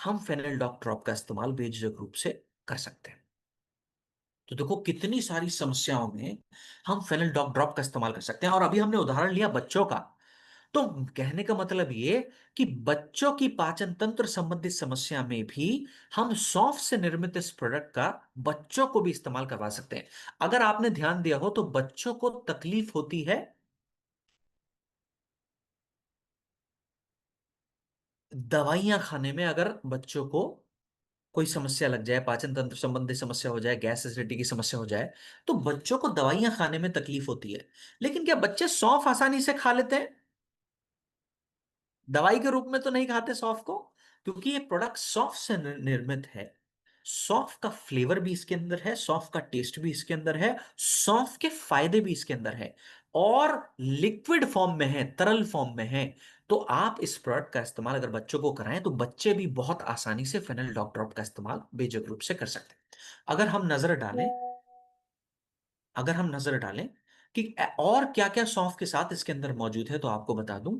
हम फेनिलडॉक ड्रॉप का इस्तेमाल बेझिझक रूप से कर सकते हैं। तो देखो कितनी सारी समस्याओं में हम फेनिलडॉक ड्रॉप का इस्तेमाल कर सकते हैं। और अभी हमने उदाहरण लिया बच्चों का। तो कहने का मतलब ये कि बच्चों की पाचन तंत्र संबंधित समस्या में भी हम सौंफ से निर्मित इस प्रोडक्ट का बच्चों को भी इस्तेमाल करवा सकते हैं। अगर आपने ध्यान दिया हो तो बच्चों को तकलीफ होती है दवाइयां खाने में। अगर बच्चों को कोई समस्या लग जाए, पाचन तंत्र संबंधी समस्या हो जाए, गैस एसिडिटी की समस्या हो जाए, तो बच्चों को दवाइयां खाने में तकलीफ होती है। लेकिन क्या बच्चे सौंफ आसानी से खा लेते हैं? दवाई के रूप में तो नहीं खाते सौंफ को, क्योंकि ये प्रोडक्ट सौंफ से निर्मित है। सौंफ का फ्लेवर भी इसके अंदर है, सौंफ का टेस्ट भी इसके अंदर है, सौंफ के फायदे भी इसके अंदर है, और लिक्विड फॉर्म में है, तरल फॉर्म में है। तो आप इस प्रोडक्ट का इस्तेमाल अगर बच्चों को कराएं तो बच्चे भी बहुत आसानी से फेनल डॉग ड्रॉप का इस्तेमाल बेझिझक रूप से कर सकते हैं। अगर हम नजर डालें अगर हम नजर डालें कि और क्या क्या सौंफ के साथ इसके अंदर मौजूद है, तो आपको बता दूं,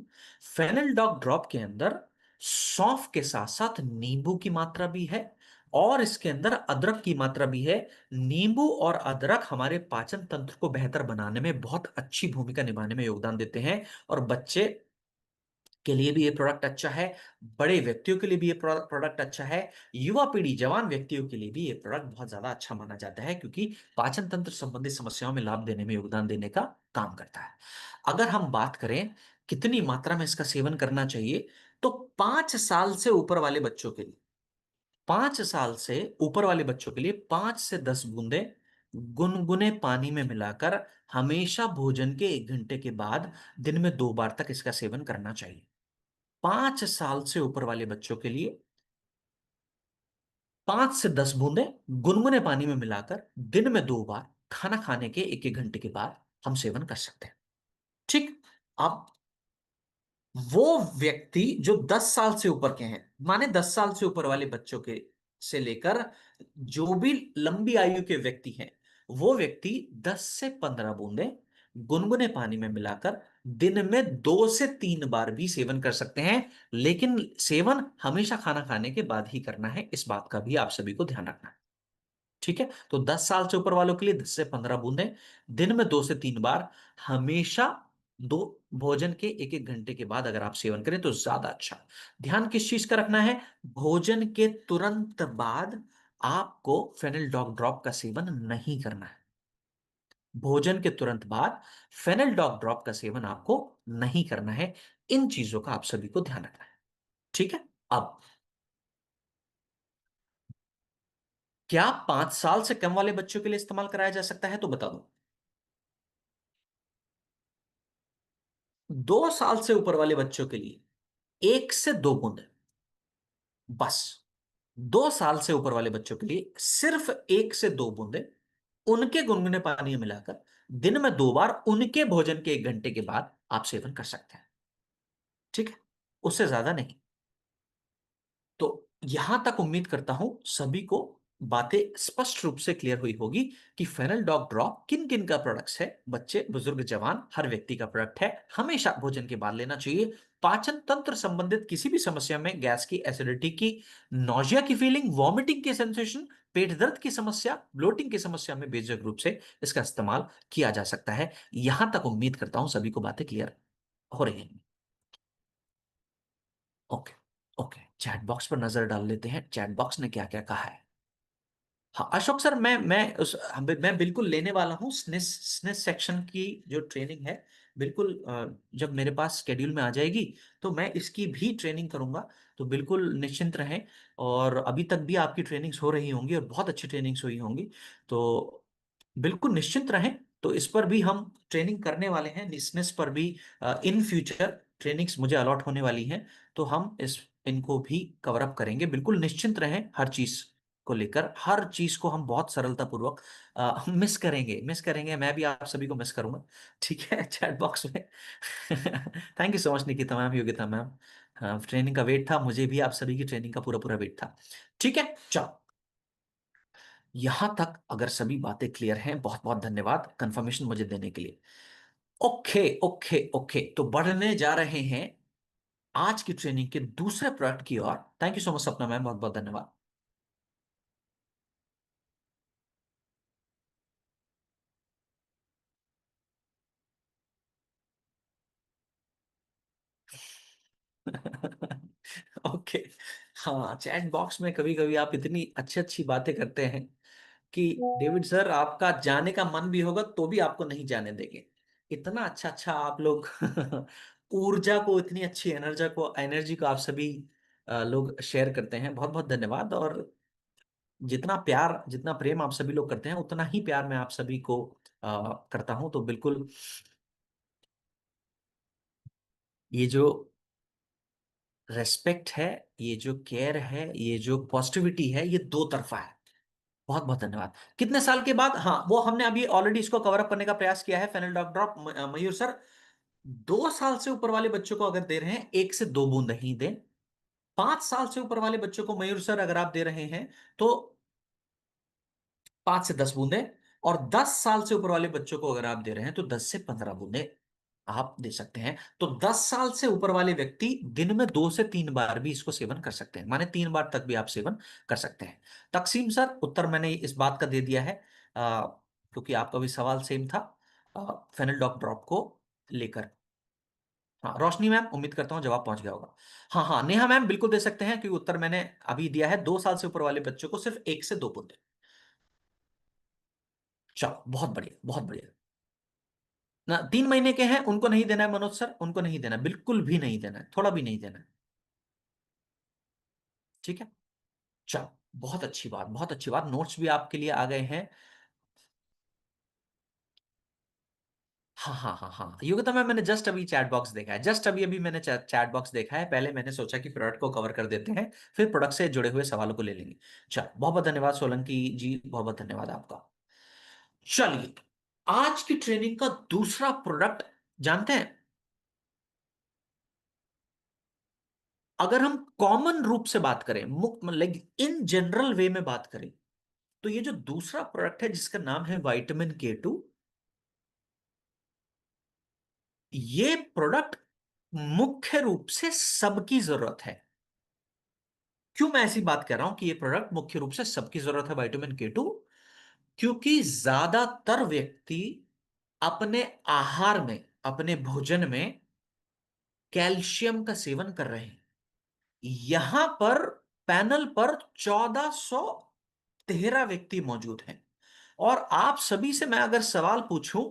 फेनल डॉग ड्रॉप के अंदर सौंफ के साथ साथ नींबू की मात्रा भी है, और इसके अंदर अदरक की मात्रा भी है। नींबू और अदरक हमारे पाचन तंत्र को बेहतर बनाने में बहुत अच्छी भूमिका निभाने में योगदान देते हैं। और बच्चे के लिए भी ये प्रोडक्ट अच्छा है, बड़े व्यक्तियों के लिए भी ये प्रोडक्ट अच्छा है, युवा पीढ़ी जवान व्यक्तियों के लिए भी ये प्रोडक्ट बहुत ज्यादा अच्छा माना जाता है, क्योंकि पाचन तंत्र संबंधी समस्याओं में लाभ देने में योगदान देने का काम करता है। अगर हम बात करें कितनी मात्रा में इसका सेवन करना चाहिए, तो 5 साल से ऊपर वाले बच्चों के लिए 5 साल से ऊपर वाले बच्चों के लिए 5 से 10 बूंदे गुनगुने पानी में मिलाकर हमेशा भोजन के 1 घंटे के बाद दिन में 2 बार तक इसका सेवन करना चाहिए। 5 साल से ऊपर वाले बच्चों के लिए 5 से 10 बूंदे गुनगुने पानी में मिलाकर दिन में 2 बार खाना खाने के 1 1 घंटे के बाद हम सेवन कर सकते हैं। ठीक। अब वो व्यक्ति जो 10 साल से ऊपर के हैं, माने 10 साल से ऊपर वाले बच्चों के से लेकर जो भी लंबी आयु के व्यक्ति हैं, वो व्यक्ति 10 से 15 बूंदे गुनगुने पानी में मिलाकर दिन में 2 से 3 बार भी सेवन कर सकते हैं। लेकिन सेवन हमेशा खाना खाने के बाद ही करना है, इस बात का भी आप सभी को ध्यान रखना है। ठीक है, तो 10 साल से ऊपर वालों के लिए 10 से 15 बूंदे दिन में 2 से 3 बार, हमेशा दो भोजन के 1 1 घंटे के बाद अगर आप सेवन करें तो ज्यादा अच्छा। ध्यान किस चीज का रखना है? भोजन के तुरंत बाद आपको फेनिल डॉग ड्रॉप का सेवन नहीं करना है। भोजन के तुरंत बाद फेनिल डॉग ड्रॉप का सेवन आपको नहीं करना है। इन चीजों का आप सभी को ध्यान रखना है। ठीक है। अब क्या 5 साल से कम वाले बच्चों के लिए इस्तेमाल कराया जा सकता है? तो बता दो। 2 साल से ऊपर वाले बच्चों के लिए 1 से 2 बूंद, बस। 2 साल से ऊपर वाले बच्चों के लिए सिर्फ 1 से 2 बूंदे उनके गुनगुने पानी में मिलाकर दिन में 2 बार उनके भोजन के 1 घंटे के बाद आप सेवन कर सकते हैं। ठीक है, उससे ज्यादा नहीं। तो यहां तक उम्मीद करता हूं सभी को बातें स्पष्ट रूप से क्लियर हुई होगी कि फेनल डॉग ड्रॉप किन किन का प्रोडक्ट्स है। बच्चे, बुजुर्ग, जवान, हर व्यक्ति का प्रोडक्ट है, हमेशा भोजन के बाद लेना चाहिए। पाचन तंत्र संबंधित किसी भी समस्या में, गैस की, एसिडिटी की, नौजिया की फीलिंग, वॉमिटिंग की सेंसेशन, पेट दर्द की समस्या, ब्लोटिंग की समस्या में बेझिझक रूप से इसका इस्तेमाल किया जा सकता है। यहां तक उम्मीद करता हूं सभी को बातें क्लियर हो रही हैं। ओके। ओके, चैट बॉक्स पर नजर डाल लेते हैं, चैट बॉक्स ने क्या क्या कहा है। हाँ अशोक सर, मैं बिल्कुल लेने वाला हूँ स्नेस स्नेस सेक्शन की जो ट्रेनिंग है। बिल्कुल जब मेरे पास स्केड्यूल में आ जाएगी तो मैं इसकी भी ट्रेनिंग करूंगा। तो बिल्कुल निश्चिंत रहें। और अभी तक भी आपकी ट्रेनिंग्स हो रही होंगी और बहुत अच्छी ट्रेनिंग्स हुई होंगी। तो बिल्कुल निश्चिंत रहें। तो इस पर भी हम ट्रेनिंग करने वाले हैं, निसनेस पर भी इन फ्यूचर ट्रेनिंग्स मुझे अलॉट होने वाली हैं। तो हम इस इनको भी कवर अप करेंगे। बिल्कुल निश्चिंत रहें, हर चीज को लेकर, हर चीज को हम बहुत सरलता पूर्वक मिस करेंगे। मैं भी आप सभी को मिस करूंगा। ठीक है, चैट बॉक्स में। Thank you so much Nikita ma'am, Yogita ma'am. हाँ, ट्रेनिंग का वेट था, मुझे भी आप सभी की ट्रेनिंग का पूरा पूरा वेट था। ठीक है, चलो। यहां तक अगर सभी बातें क्लियर हैं, बहुत बहुत धन्यवाद कंफर्मेशन मुझे देने के लिए। ओके ओके ओके, तो बढ़ने जा रहे हैं आज की ट्रेनिंग के दूसरे प्रोडक्ट की ओर। थैंक यू सो मच सपना मैम, बहुत बहुत धन्यवाद। ओके। हाँ, चैट बॉक्स में कभी कभी आप इतनी अच्छी अच्छी बातें करते हैं कि डेविड सर, आपका जाने का मन भी होगा तो भी आपको नहीं जाने देंगे। इतना अच्छा अच्छा आप लोग ऊर्जा को, इतनी अच्छी एनर्जी को आप सभी लोग शेयर करते हैं। बहुत बहुत धन्यवाद। और जितना प्यार, जितना प्रेम आप सभी लोग करते हैं, उतना ही प्यार मैं आप सभी को करता हूं। तो बिल्कुल, ये जो रेस्पेक्ट है, ये जो केयर है, ये जो पॉजिटिविटी है, ये दो तरफा है। बहुत बहुत धन्यवाद। कितने साल के बाद? हाँ, वो हमने अभी ऑलरेडी इसको कवर अप करने का प्रयास किया है। फेनल डॉग ड्रॉप, मयूर सर, 2 साल से ऊपर वाले बच्चों को अगर दे रहे हैं, 1 से 2 बूंद ही दें। 5 साल से ऊपर वाले बच्चों को मयूर सर अगर आप दे रहे हैं तो 5 से 10 बूंदे। और 10 साल से ऊपर वाले बच्चों को अगर आप दे रहे हैं तो 10 से 15 बूंदे आप दे सकते हैं। तो 10 साल से ऊपर वाले व्यक्ति दिन में 2 से 3 बार भी इसको सेवन कर सकते हैं, माने 3 बार तक भी आप सेवन कर सकते हैं। तकसीम सर, उत्तर मैंने इस बात का दे दिया है, क्योंकि आपका भी सवाल सेम था फेनल डॉग ड्रॉप को लेकर। हाँ, रोशनी मैम, उम्मीद करता हूँ जवाब पहुंच गया होगा। हाँ हाँ, नेहा मैम बिल्कुल दे सकते हैं, क्योंकि उत्तर मैंने अभी दिया है। 2 साल से ऊपर वाले बच्चों को सिर्फ 1 से 2 बूंदे। चलो, बहुत बढ़िया, बहुत बढ़िया। ना, 3 महीने के हैं उनको नहीं देना है मनोज सर, उनको नहीं देना, बिल्कुल भी नहीं देना है, थोड़ा भी नहीं देना है। ठीक है। चलो, बहुत अच्छी बात, बहुत अच्छी बात। नोट्स भी आपके लिए आ गए हैं। हाँ हाँ हाँ हाँ, योगिता मैम, मैंने जस्ट अभी चैट बॉक्स देखा है, जस्ट अभी अभी मैंने चैट बॉक्स देखा है। पहले मैंने सोचा कि प्रोडक्ट को कवर कर देते हैं, फिर प्रोडक्ट से जुड़े हुए सवालों को ले लेंगे। चलो, बहुत बहुत धन्यवाद सोलंकी जी, बहुत बहुत धन्यवाद आपका। चलिए, आज की ट्रेनिंग का दूसरा प्रोडक्ट जानते हैं। अगर हम कॉमन रूप से बात करें, मुक्त मतलब इन जनरल वे में बात करें, तो ये जो दूसरा प्रोडक्ट है जिसका नाम है विटामिन K2, ये प्रोडक्ट मुख्य रूप से सबकी जरूरत है। क्यों मैं ऐसी बात कर रहा हूं कि ये प्रोडक्ट मुख्य रूप से सबकी जरूरत है, विटामिन K2? क्योंकि ज्यादातर व्यक्ति अपने आहार में, अपने भोजन में कैल्शियम का सेवन कर रहे हैं। यहां पर पैनल पर 1413 व्यक्ति मौजूद हैं। और आप सभी से मैं अगर सवाल पूछूं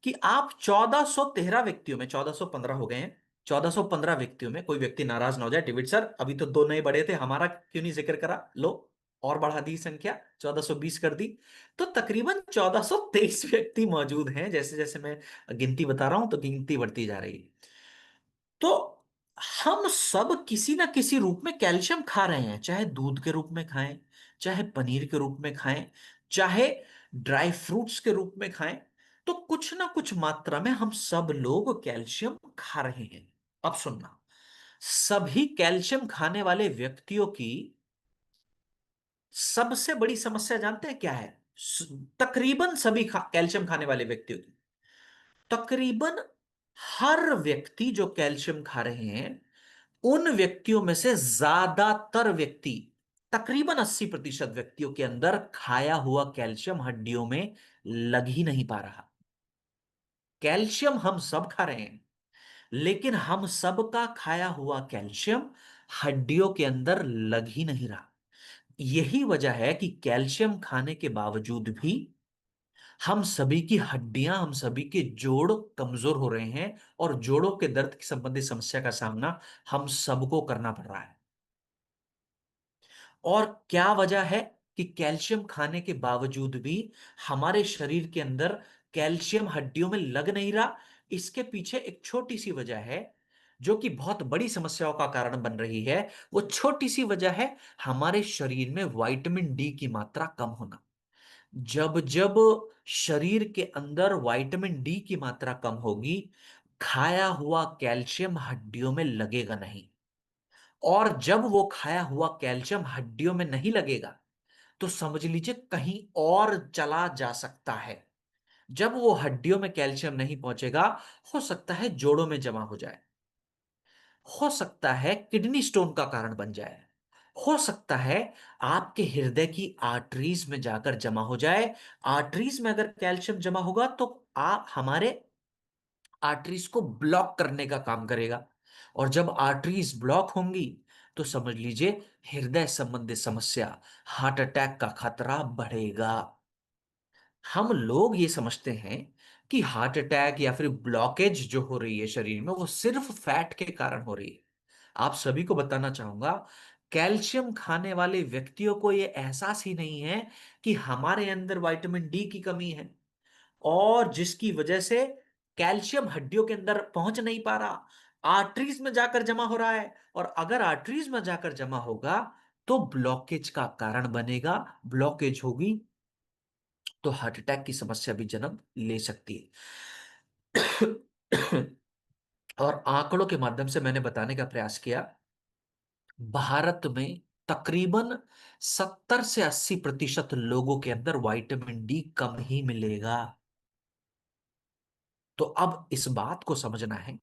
कि आप 1413 व्यक्तियों में, 1415 हो गए हैं, 1415 व्यक्तियों में, कोई व्यक्ति नाराज ना हो जाए, डेविड सर अभी तो दो नए बढ़े थे, हमारा क्यों नहीं जिक्र करा, लो और बढ़ा दी संख्या, 1420 कर दी। तो तकरीबन 1423 व्यक्ति मौजूद हैं। जैसे जैसे मैं गिनती बता रहा हूं तो गिनती बढ़ती जा रही है। तो हम सब किसी ना किसी रूप में कैल्शियम खा रहे हैं, चाहे दूध के रूप में खाएं, चाहे पनीर के रूप में खाएं, चाहे ड्राई फ्रूट्स के रूप में खाएं। तो कुछ ना कुछ मात्रा में हम सब लोग कैल्शियम खा रहे हैं। अब सुनना, सभी कैल्शियम खाने वाले व्यक्तियों की सबसे बड़ी समस्या जानते हैं क्या है? तकरीबन सभी कैल्शियम खाने वाले व्यक्तियों की, तकरीबन हर व्यक्ति जो कैल्शियम खा रहे हैं, उन व्यक्तियों में से ज्यादातर व्यक्ति, तकरीबन 80% व्यक्तियों के अंदर खाया हुआ कैल्शियम हड्डियों में लग ही नहीं पा रहा। कैल्शियम हम सब खा रहे हैं, लेकिन हम सबका खाया हुआ कैल्शियम हड्डियों के अंदर लग ही नहीं रहा। यही वजह है कि कैल्शियम खाने के बावजूद भी हम सभी की हड्डियां, हम सभी के जोड़ कमजोर हो रहे हैं, और जोड़ों के दर्द की संबंधित समस्या का सामना हम सबको करना पड़ रहा है। और क्या वजह है कि कैल्शियम खाने के बावजूद भी हमारे शरीर के अंदर कैल्शियम हड्डियों में लग नहीं रहा? इसके पीछे एक छोटी सी वजह है, जो कि बहुत बड़ी समस्याओं का कारण बन रही है। वो छोटी सी वजह है हमारे शरीर में विटामिन डी की मात्रा कम होना। जब जब शरीर के अंदर विटामिन डी की मात्रा कम होगी, खाया हुआ कैल्शियम हड्डियों में लगेगा नहीं। और जब वो खाया हुआ कैल्शियम हड्डियों में नहीं लगेगा, तो समझ लीजिए कहीं और चला जा सकता है। जब वो हड्डियों में कैल्शियम नहीं पहुंचेगा, हो सकता है जोड़ों में जमा हो जाए। हो सकता है किडनी स्टोन का कारण बन जाए, हो सकता है आपके हृदय की आर्टरीज में जाकर जमा हो जाए। आर्टरीज में अगर कैल्शियम जमा होगा तो आप हमारे आर्टरीज को ब्लॉक करने का काम करेगा, और जब आर्टरीज ब्लॉक होंगी तो समझ लीजिए हृदय संबंधी समस्या, हार्ट अटैक का खतरा बढ़ेगा। हम लोग ये समझते हैं कि हार्ट अटैक या फिर ब्लॉकेज जो हो रही है शरीर में वो सिर्फ फैट के कारण हो रही है। आप सभी को बताना चाहूंगा, कैल्शियम खाने वाले व्यक्तियों को ये एहसास ही नहीं है कि हमारे अंदर विटामिन डी की कमी है, और जिसकी वजह से कैल्शियम हड्डियों के अंदर पहुंच नहीं पा रहा, आर्टरीज में जाकर जमा हो रहा है। और अगर आर्टरीज में जाकर जमा होगा तो ब्लॉकेज का कारण बनेगा, ब्लॉकेज होगी तो हार्ट अटैक की समस्या भी जन्म ले सकती है। और आंकड़ों के माध्यम से मैंने बताने का प्रयास किया, भारत में तकरीबन 70 से 80% लोगों के अंदर विटामिन डी कम ही मिलेगा। तो अब इस बात को समझना है,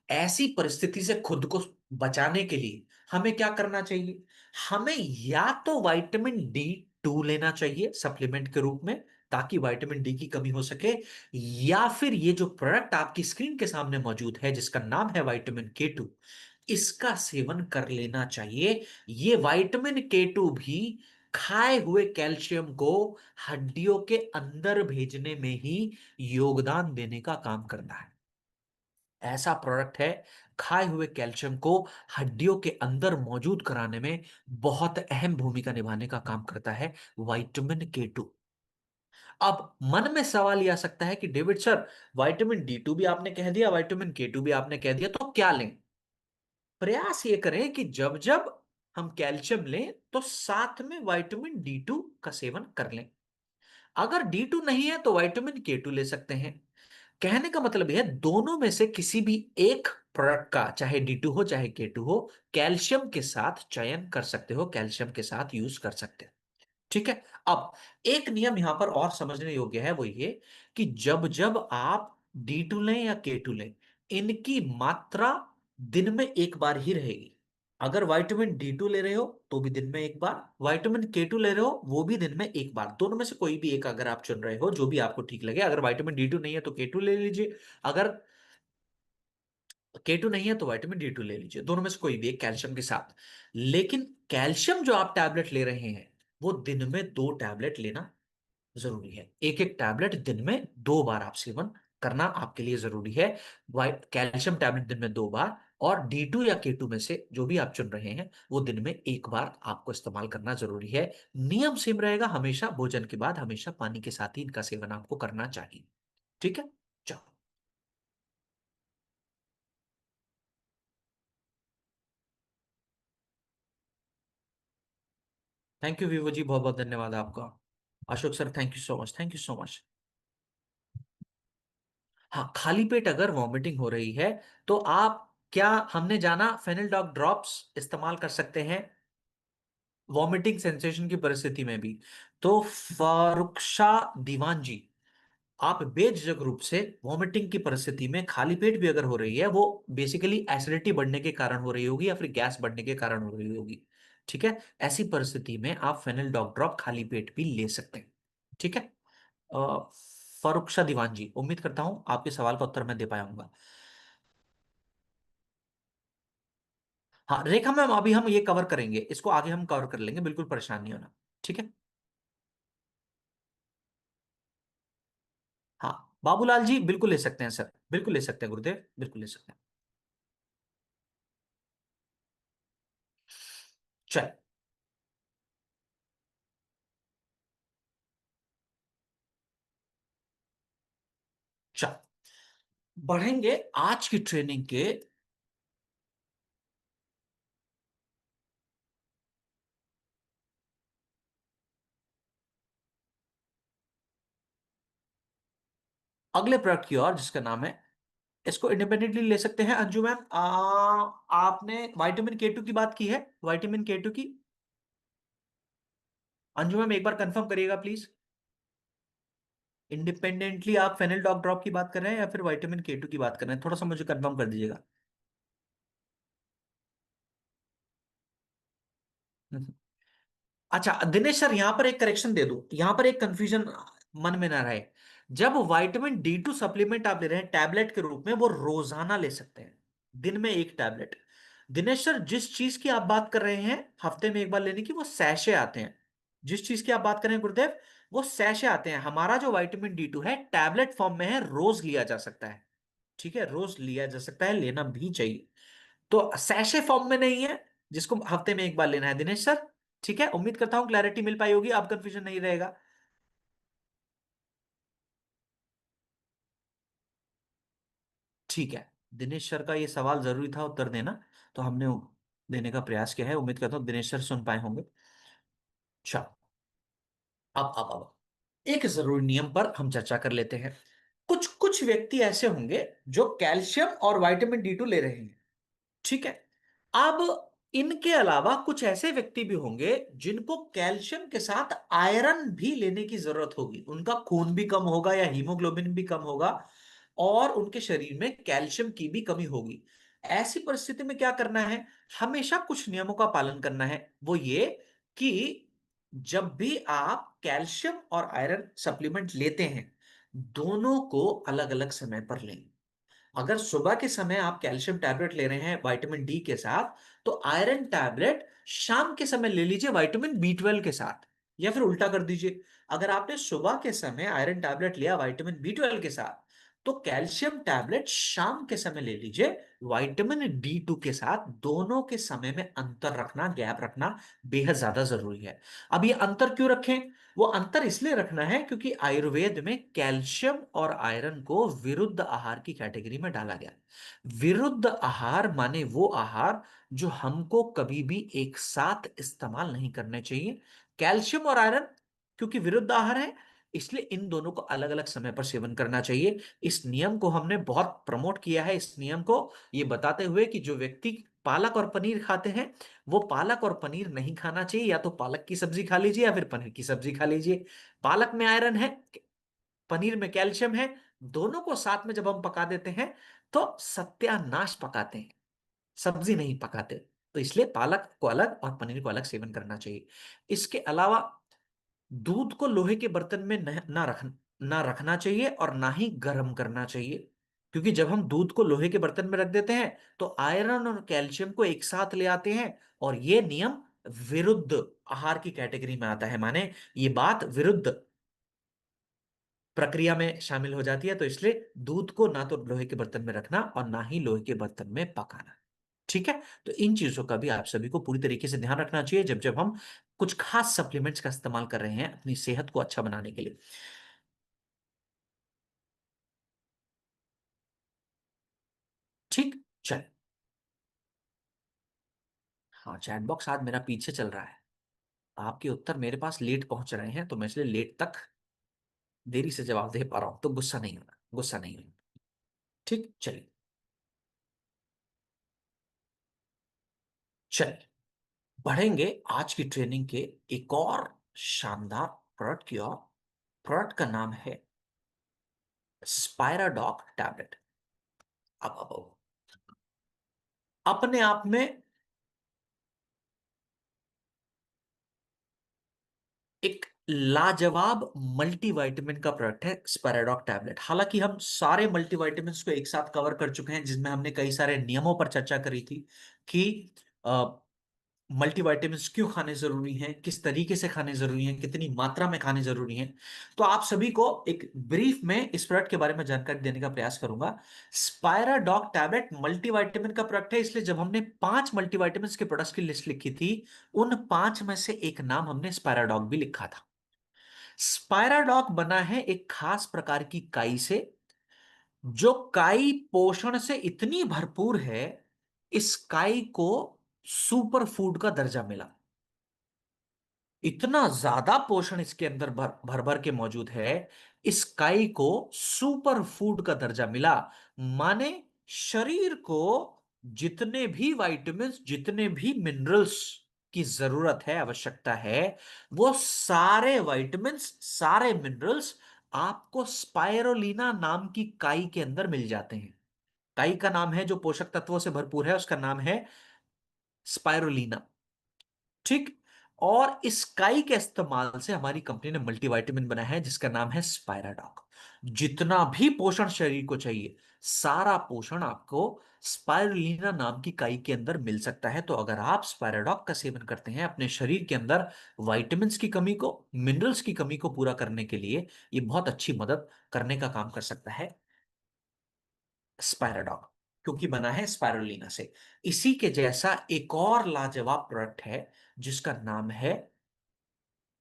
ऐसी परिस्थिति से खुद को बचाने के लिए हमें क्या करना चाहिए। हमें या तो विटामिन डी टू लेना चाहिए सप्लीमेंट के रूप में, ताकि विटामिन डी की कमी हो सके, या फिर ये जो प्रोडक्ट आपकी स्क्रीन के सामने मौजूद है जिसका नाम है विटामिन के टू, इसका सेवन कर लेना चाहिए। ये विटामिन के टू भी खाए हुए कैल्शियम को हड्डियों के अंदर भेजने में ही योगदान देने का काम करता है। ऐसा प्रोडक्ट है, खाए हुए कैल्शियम को हड्डियों के अंदर मौजूद कराने में बहुत अहम भूमिका निभाने का काम करता है विटामिन के टू। अब मन में सवाल यह आ सकता है कि David sir, vitamin D two भी आपने कह दिया, विटामिन के टू भी आपने कह दिया, तो क्या लें। प्रयास ये करें कि जब जब हम कैल्शियम लें तो साथ में विटामिन डी टू का सेवन कर लें। अगर डी टू नहीं है तो विटामिन के टू ले सकते हैं। कहने का मतलब यह है, दोनों में से किसी भी एक प्रोडक्ट का, चाहे डी टू हो चाहे के टू हो, कैल्शियम के साथ चयन कर सकते हो, कैल्शियम के साथ यूज कर सकते हो। ठीक है। अब एक नियम यहां पर और समझने योग्य है, वो ये कि जब जब आप डी टू लें या के टू लें, इनकी मात्रा दिन में एक बार ही रहेगी। अगर विटामिन डी टू ले रहे हो तो भी दिन में एक बार, विटामिन के टू ले रहे हो वो भी दिन में एक बार, दोनों में से कोई भी एक अगर आप चुन रहे हो, जो भी आपको ठीक लगे। अगर विटामिन डी टू नहीं है तो के टू ले लीजिए, अगर के टू नहीं है तो विटामिन डी टू ले लीजिए, दोनों में से कोई भी एक कैल्शियम के साथ। लेकिन कैल्शियम जो आप टैबलेट ले रहे हैं वो दिन में 2 टैबलेट लेना जरूरी है। एक एक टैबलेट दिन में 2 बार आप सेवन करना आपके लिए जरूरी है। कैल्शियम टैबलेट दिन में 2 बार, और डी टू या के टू में से जो भी आप चुन रहे हैं वो दिन में एक बार आपको इस्तेमाल करना जरूरी है। नियम सेम रहेगा, हमेशा भोजन के बाद हमेशा पानी के साथ ही इनका सेवन आपको करना चाहिए। ठीक है। चलो। थैंक यू विवो जी, बहुत बहुत धन्यवाद आपका। Ashok sir, thank you so much, thank you so much. हाँ, खाली पेट अगर वॉमिटिंग हो रही है तो आप, क्या हमने जाना फेनिलडॉग ड्रॉप्स इस्तेमाल कर सकते हैं वॉमिटिंग सेंसेशन की परिस्थिति में भी। तो फारुख्शा दीवान जी, आप बेझिझक रूप से वॉमिटिंग की परिस्थिति में, खाली पेट भी अगर हो रही है, वो बेसिकली एसिडिटी बढ़ने के कारण हो रही होगी या फिर गैस बढ़ने के कारण हो रही होगी, ठीक है, ऐसी परिस्थिति में आप फेनिलडॉग ड्रॉप खाली पेट भी ले सकते हैं। ठीक है। अ, फारुख्शा दीवान जी, उम्मीद करता हूं आपके सवाल का उत्तर मैं दे पाया हूँ। हाँ रेखा मैम, अभी हम ये कवर करेंगे, इसको आगे हम कवर कर लेंगे, बिल्कुल परेशान नहीं होना। ठीक है। हाँ बाबूलाल जी, बिल्कुल ले सकते हैं सर, बिल्कुल ले सकते हैं गुरुदेव, बिल्कुल ले सकते हैं। चल। चल, बढ़ेंगे आज की ट्रेनिंग के अगले प्रोडक्ट की ओर, जिसका नाम है, इसको इंडिपेंडेंटली ले सकते हैं। अंजू मैम, आपने विटामिन के टू की बात की है, विटामिन के टू की। अंजू मैम एक बार कंफर्म करिएगा प्लीज। इंडिपेंडेंटली आप फेनिलडॉग ड्रॉप की बात कर रहे हैं या फिर विटामिन के टू की बात कर रहे हैं, थोड़ा सा मुझे कंफर्म कर दीजिएगा। अच्छा दिनेश सर, यहां पर एक करेक्शन दे दूं, यहां पर एक कंफ्यूजन मन में ना रहे। जब विटामिन D2 सप्लीमेंट आप ले रहे हैं टैबलेट के रूप में, वो रोजाना ले सकते हैं, दिन में एक टैबलेट। दिनेश सर, जिस चीज की आप बात कर रहे हैं हफ्ते में एक बार लेने की, वो सैशे आते हैं। जिस चीज की आप बात कर रहे हैं गुरुदेव, वो सैशे आते हैं। हमारा जो विटामिन D2 है टैबलेट फॉर्म में है, रोज लिया जा सकता है। ठीक है, रोज लिया जा सकता है, लेना भी चाहिए। तो सैशे फॉर्म में नहीं है, जिसको हफ्ते में एक बार लेना है दिनेश सर। ठीक है, उम्मीद करता हूं क्लैरिटी मिल पाई होगी, अब कंफ्यूजन नहीं रहेगा। ठीक है, दिनेश सर का ये सवाल जरूरी था उत्तर देना, तो हमने देने का प्रयास किया है। उम्मीद करता हूं दिनेश सर सुन पाए होंगे। अच्छा, अब एक जरूरी नियम पर हम चर्चा कर लेते हैं। कुछ कुछ व्यक्ति ऐसे होंगे जो कैल्शियम और विटामिन D2 ले रहे हैं। ठीक है। अब इनके अलावा कुछ ऐसे व्यक्ति भी होंगे जिनको कैल्शियम के साथ आयरन भी लेने की जरूरत होगी, उनका खून भी कम होगा या हीमोग्लोबिन भी कम होगा, और उनके शरीर में कैल्शियम की भी कमी होगी। ऐसी परिस्थिति में क्या करना है? हमेशा कुछ नियमों का पालन करना है। वो ये कि जब भी आप कैल्शियम और आयरन सप्लीमेंट लेते हैं, दोनों को अलग अलग समय पर लें। अगर सुबह के समय आप कैल्शियम टैबलेट ले रहे हैं विटामिन D के साथ, तो आयरन टैबलेट शाम के समय ले लीजिए विटामिन B12 के साथ। या फिर उल्टा कर दीजिए, अगर आपने सुबह के समय आयरन टैबलेट लिया विटामिन B12 के साथ, तो कैल्शियम टैबलेट शाम के समय ले लीजिए विटामिन D2 के साथ। दोनों के समय में अंतर रखना, गैप रखना बेहद ज्यादा जरूरी है। अब ये अंतर क्यों रखें? वो अंतर इसलिए रखना है क्योंकि आयुर्वेद में कैल्शियम और आयरन को विरुद्ध आहार की कैटेगरी में डाला गया है। विरुद्ध आहार माने वो आहार जो हमको कभी भी एक साथ इस्तेमाल नहीं करने चाहिए। कैल्शियम और आयरन क्योंकि विरुद्ध आहार है, इसलिए इन दोनों को अलग अलग समय पर सेवन करना चाहिए। इस नियम को हमने बहुत प्रमोट किया है, इस नियम को ये बताते हुए कि जो व्यक्ति पालक और पनीर खाते हैं, वो पालक और पनीर नहीं खाना चाहिए। या तो पालक की सब्जी खा लीजिए या फिर पनीर की सब्जी खा लीजिए। पालक में आयरन है, पनीर में कैल्शियम है, दोनों को साथ में जब हम पका देते हैं तो सत्यानाश पकाते हैं, सब्जी नहीं पकाते। तो इसलिए पालक को अलग और पनीर को अलग सेवन करना चाहिए। इसके अलावा दूध को लोहे के बर्तन में ना रखना चाहिए और ना ही गर्म करना चाहिए। क्योंकि जब हम दूध को लोहे के बर्तन में रख देते हैं, तो आयरन और कैल्शियम को एक साथ ले आते हैं, और ये नियम विरुद्ध आहार की कैटेगरी में आता है। माने ये बात विरुद्ध प्रक्रिया में शामिल हो जाती है। तो इसलिए दूध को ना तो लोहे के बर्तन में रखना और ना ही लोहे के बर्तन में पकाना। ठीक है। तो इन चीजों का भी आप सभी को पूरी तरीके से ध्यान रखना चाहिए जब जब हम कुछ खास सप्लीमेंट्स का इस्तेमाल कर रहे हैं अपनी सेहत को अच्छा बनाने के लिए। ठीक। चल। हाँ, चैट बॉक्स आज मेरा पीछे चल रहा है। आपके उत्तर मेरे पास लेट पहुंच रहे हैं, तो मैं इसलिए लेट तक देरी से जवाब दे पा रहा हूं, तो गुस्सा नहीं होना, गुस्सा नहीं होना। ठीक, चलिए। चलिए, बढ़ेंगे आज की ट्रेनिंग के एक और शानदार प्रोडक्ट की ओर। प्रोडक्ट का नाम है स्पायराडॉक टैबलेट। अब अपने आप में एक लाजवाब मल्टीविटामिन का प्रोडक्ट है स्पायराडॉक टैबलेट। हालांकि हम सारे मल्टीविटामिन को एक साथ कवर कर चुके हैं, जिसमें हमने कई सारे नियमों पर चर्चा करी थी कि मल्टीविटामिन्स क्यों खाने जरूरी हैं, किस तरीके से खाने जरूरी हैं, कितनी मात्रा में खाने जरूरी हैं। तो आप सभी को एक ब्रीफ में इस प्रोडक्ट के बारे में जानकारी देने का प्रयास करूंगा। स्पायराडॉक टैबलेट मल्टीविटामिन का प्रोडक्ट है, इसलिए जब हमने 5 मल्टीविटामिन्स के प्रोडक्ट्स की लिस्ट लिखी थी, उन 5 में से एक नाम हमने स्पायराडॉक भी लिखा था। स्पायराडॉक बना है एक खास प्रकार की काई से, जो काई पोषण से इतनी भरपूर है, इस काई को सुपर फूड का दर्जा मिला। इतना ज्यादा पोषण इसके अंदर भर भर भर के मौजूद है, इस काई को सुपर फूड का दर्जा मिला। माने शरीर को जितने भी विटामिन्स, जितने भी मिनरल्स की जरूरत है, आवश्यकता है, वो सारे विटामिन्स, सारे मिनरल्स आपको स्पाइरोलिना नाम की काई के अंदर मिल जाते हैं। काई का नाम है जो पोषक तत्वों से भरपूर है, उसका नाम है स्पाइरोलिना। ठीक। और इस काई के इस्तेमाल से हमारी कंपनी ने मल्टीविटामिन बनाया है जिसका नाम है स्पायराडॉक। जितना भी पोषण शरीर को चाहिए, सारा पोषण आपको स्पाइरुलिना नाम की काई के अंदर मिल सकता है। तो अगर आप स्पायराडॉक का सेवन करते हैं अपने शरीर के अंदर विटामिन्स की कमी को, मिनरल्स की कमी को पूरा करने के लिए, ये बहुत अच्छी मदद करने का काम कर सकता है स्पायराडॉक, क्योंकि बना है स्पाइरुलिना से। इसी के जैसा एक और लाजवाब प्रोडक्ट है जिसका नाम है,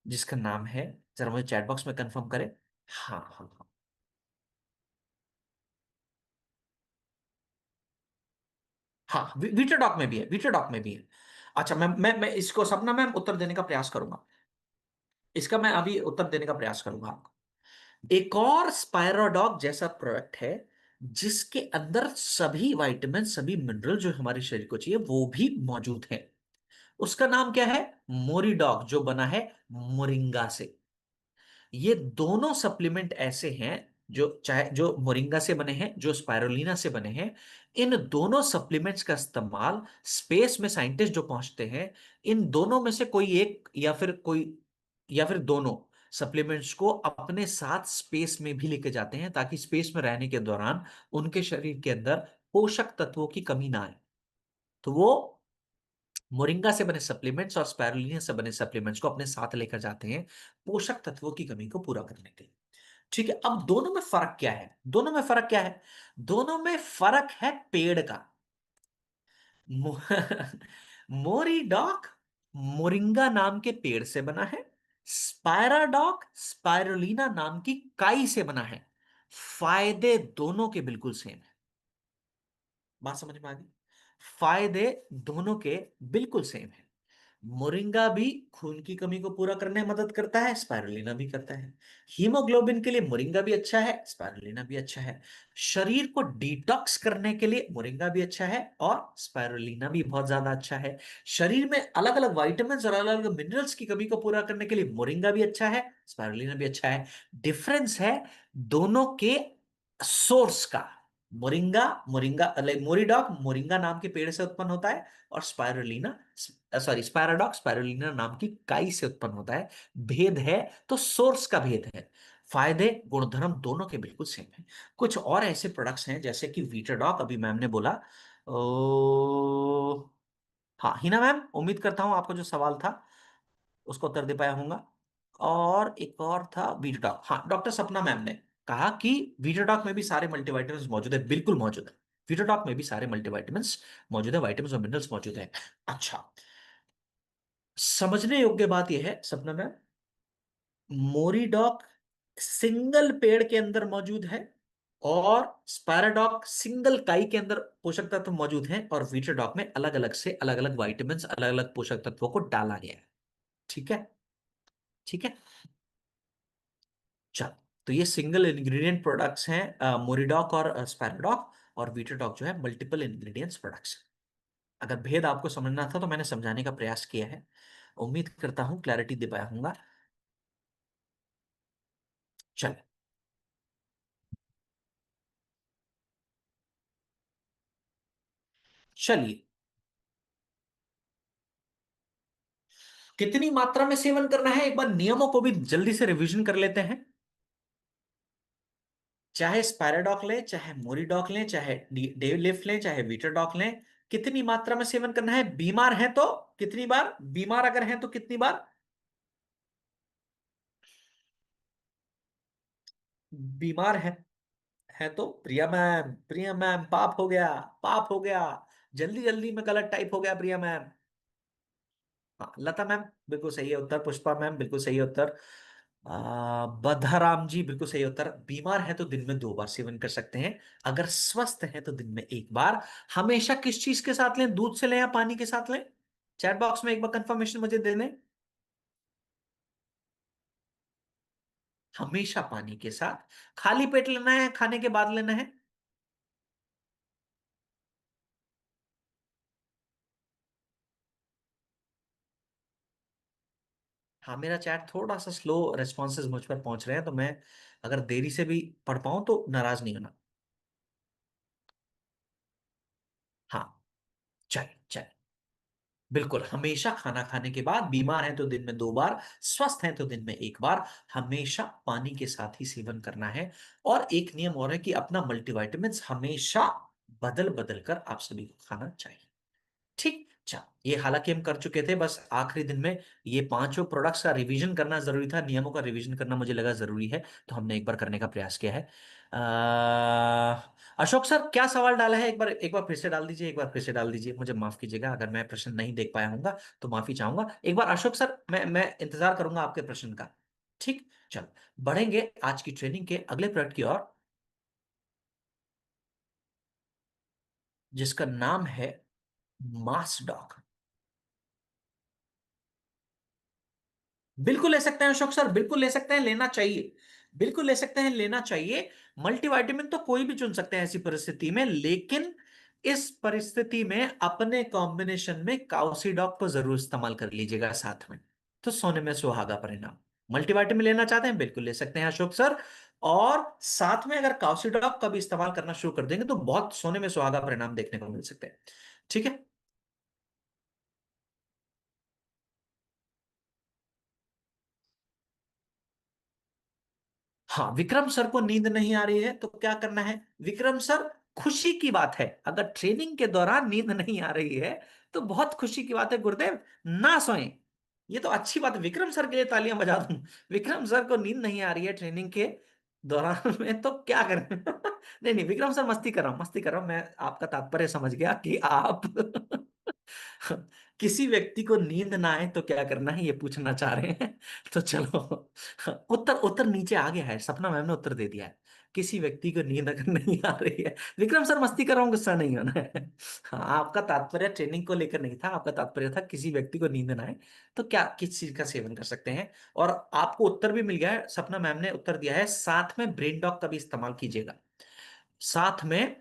जिसका नाम है, जरा मुझे चैट बॉक्स में कंफर्म करें। हाँ हाँ हाँ। हाँ वीटाडॉक में भी है, वीटाडॉक में भी है। अच्छा मैं इसको सपना मैम उत्तर देने का प्रयास करूंगा। इसका मैं अभी उत्तर देने का प्रयास करूंगा आपको। एक और स्पायराडॉक जैसा प्रोडक्ट है जिसके अंदर सभी विटामिन, सभी मिनरल जो हमारे शरीर को चाहिए वो भी मौजूद है। उसका नाम क्या है? मोरीडॉक, जो बना है मोरिंगा से। ये दोनों सप्लीमेंट ऐसे हैं जो, चाहे जो मोरिंगा से बने हैं, जो स्पाइरुलिना से बने हैं, इन दोनों सप्लीमेंट्स का इस्तेमाल स्पेस में साइंटिस्ट जो पहुंचते हैं, इन दोनों में से कोई एक या फिर दोनों सप्लीमेंट्स को अपने साथ स्पेस में भी लेके जाते हैं ताकि स्पेस में रहने के दौरान उनके शरीर के अंदर पोषक तत्वों की कमी ना आए। तो वो मोरिंगा से बने सप्लीमेंट्स और स्पाइरुलिना से बने सप्लीमेंट्स को अपने साथ लेकर जाते हैं पोषक तत्वों की कमी को पूरा करने के लिए। ठीक है, अब दोनों में फर्क क्या है? दोनों में फर्क क्या है? दोनों में फर्क है पेड़ का। मो, मोरीडॉक मोरिंगा नाम के पेड़ से बना है। स्पायराडॉक स्पाइरुलिना नाम की काई से बना है। फायदे दोनों के बिल्कुल सेम है। बात समझ में आ गई? फायदे दोनों के बिल्कुल सेम है। मोरिंगा भी खून की कमी को पूरा करने में मदद करता है, स्पाइरुलिना भी करता है। हीमोग्लोबिन के लिए मोरिंगा भी अच्छा है, स्पाइरुलिना भी अच्छा है। शरीर को डिटॉक्स करने के लिए मोरिंगा भी अच्छा है और स्पाइरुलिना भी बहुत ज्यादा अच्छा है। शरीर में अलग अलग विटामिन और अलग अलग मिनरल्स की कमी को पूरा करने के लिए मोरिंगा भी अच्छा है, स्पाइरुलिना भी अच्छा है। डिफरेंस है दोनों के सोर्स का। मोरिंगा मोरिंगा लाइक मोरिडॉक मोरिंगा नाम के पेड़ से उत्पन्न होता है, और स्पाइरुलिना, सॉरी स्पायराडॉक स्पाइरुलिना नाम की काई से उत्पन्न होता है। भेद है तो सोर्स का भेद है। फायदे गुणधर्म दोनों के बिल्कुल सेम है। कुछ और ऐसे प्रोडक्ट्स हैं जैसे कि वीटाडॉक, अभी मैम ने बोला। ओ, हाँ हिना मैम, उम्मीद करता हूं आपको जो सवाल था उसको उत्तर दे पाया होऊंगा। और एक और था वीटाडॉक, हाँ डॉक्टर सपना मैम ने कहा कि वीटाडॉक में भी सारे मल्टीविटामिन्स मौजूद है, बिल्कुल मौजूद है। वीटाडॉक में भी सारे मल्टीविटामिन्स मौजूद है, विटामिन और मिनरल्स मौजूद है। अच्छा, समझने योग्य बात यह है सपना मैम, मोरीडॉक सिंगल पेड़ के अंदर मौजूद है, और स्पायराडॉक सिंगल काई के अंदर पोषक तत्व मौजूद हैं, और वीटाडॉक में अलग अलग से अलग अलग विटामिन, अलग अलग पोषक तत्वों को डाला गया है। ठीक है, ठीक है। चलो, तो ये सिंगल इंग्रेडिएंट प्रोडक्ट्स हैं मोरिडॉक और स्पैराडॉक, और वीटाडॉक जो है मल्टीपल इंग्रेडिएंट्स प्रोडक्ट्स। अगर भेद आपको समझना था तो मैंने समझाने का प्रयास किया है। उम्मीद करता हूं क्लैरिटी दे पाया हूंगा। चलिए, चलिए, कितनी मात्रा में सेवन करना है एक बार नियमों को भी जल्दी से रिवीजन कर लेते हैं। चाहे स्पैराडॉक लें, चाहे मोरिडॉक लें, चाहे डेवलिफ लें, चाहे वीटाडॉक लें, कितनी मात्रा में सेवन करना है? बीमार है तो कितनी बार, बीमार अगर हैं तो कितनी बार? बीमार है तो प्रिया मैम पाप हो गया, पाप हो गया। जल्दी जल्दी में गलत टाइप हो गया प्रिया मैम। हाँ लता मैम बिल्कुल सही है उत्तर, पुष्पा मैम बिल्कुल सही है उत्तर, बधाराम जी बिल्कुल सही उत्तर। बीमार है तो दिन में 2 बार सेवन कर सकते हैं, अगर स्वस्थ है तो दिन में 1 बार। हमेशा किस चीज के साथ लें, दूध से लें या पानी के साथ लें? चैट बॉक्स में एक बार कंफर्मेशन मुझे दे दें। हमेशा पानी के साथ। खाली पेट लेना है, खाने के बाद लेना है? हाँ, मेरा चैट थोड़ा सा स्लो रेस्पॉन्सेज मुझ पर पहुंच रहे हैं, तो मैं अगर देरी से भी पढ़ पाऊं तो नाराज नहीं होना। हाँ, चल चल। बिल्कुल, हमेशा खाना खाने के बाद, बीमार हैं तो दिन में 2 बार, स्वस्थ हैं तो दिन में 1 बार, हमेशा पानी के साथ ही सेवन करना है। और एक नियम और है कि अपना मल्टीविटामिन्स हमेशा बदल बदल कर आप सभी को खाना चाहिए। ठीक, अच्छा, ये हालांकि हम कर चुके थे, बस आखिरी दिन में ये पांचों प्रोडक्ट्स का रिवीजन करना जरूरी था, नियमों का रिवीजन करना मुझे लगा जरूरी है, तो हमने एक बार करने का प्रयास किया है। अशोक सर, क्या सवाल डाला है? एक बार फिर से डाल दीजिए, एक बार फिर से डाल दीजिए, मुझे माफ कीजिएगा अगर मैं प्रश्न नहीं देख पाया हूँगा, तो माफी चाहूंगा। एक बार अशोक सर, मैं इंतजार करूंगा आपके प्रश्न का। ठीक, चल, बढ़ेंगे आज की ट्रेनिंग के अगले प्रोडक्ट की ओर, जिसका नाम है मास डॉग। बिल्कुल ले सकते हैं अशोक सर, बिल्कुल ले सकते हैं, लेना चाहिए। बिल्कुल ले सकते हैं, लेना चाहिए। मल्टीविटामिन तो कोई भी चुन सकते हैं ऐसी परिस्थिति में, लेकिन इस परिस्थिति में अपने कॉम्बिनेशन में काउसीडॉक को जरूर इस्तेमाल कर लीजिएगा साथ में, तो सोने में सुहागा परिणाम। मल्टीविटामिन लेना चाहते हैं, बिल्कुल ले सकते हैं अशोक सर। और साथ में अगर काउसीडॉक का भी इस्तेमाल करना शुरू कर देंगे तो बहुत सोने में सुहागा परिणाम देखने को मिल सकते हैं। ठीक है। हाँ, विक्रम सर को नींद नहीं आ रही है तो क्या करना है विक्रम सर? खुशी की बात है, अगर ट्रेनिंग के दौरान नींद नहीं आ रही है तो बहुत खुशी की बात है गुरुदेव, ना सोएं। ये तो अच्छी बात है, विक्रम सर के लिए तालियां बजा दूं। विक्रम सर को नींद नहीं आ रही है ट्रेनिंग के दौरान में, तो क्या करें? नहीं नहीं विक्रम सर, मस्ती कर रहा हूं, मस्ती कर रहा हूं मैं, आपका तात्पर्य समझ गया कि आप किसी व्यक्ति को नींद ना आए तो क्या करना है ये पूछना चाह रहे हैं। तो चलो, उत्तर उत्तर नीचे आ गया है, सपना मैम ने उत्तर दे दिया है। किसी व्यक्ति को नींद अगर नहीं आ रही है, विक्रम सर मस्ती कर रहा हूँ, गुस्सा नहीं होना है। हाँ, आपका तात्पर्य ट्रेनिंग को लेकर नहीं था, आपका तात्पर्य था किसी व्यक्ति को नींद ना आए तो क्या, किस चीज का सेवन कर सकते हैं। और आपको उत्तर भी मिल गया है, सपना मैम ने उत्तर दिया है, साथ में ब्रेन डॉग का भी इस्तेमाल कीजिएगा, साथ में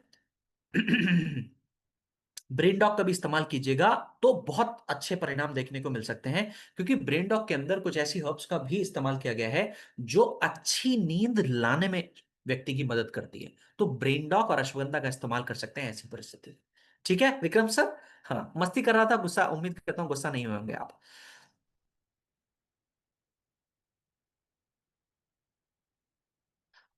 ब्रेन डॉग का भी इस्तेमाल कीजिएगा, तो बहुत अच्छे परिणाम देखने को मिल सकते हैं। क्योंकि ब्रेन डॉग के अंदर कुछ ऐसी हर्ब्स का भी इस्तेमाल किया गया है जो अच्छी नींद लाने में व्यक्ति की मदद करती है, तो ब्रेन डॉग और अश्वगंधा का इस्तेमाल कर सकते हैं ऐसी परिस्थिति में। ठीक है विक्रम सर? हाँ, मस्ती कर रहा था, गुस्सा, उम्मीद करता हूँ गुस्सा नहीं होंगे आप।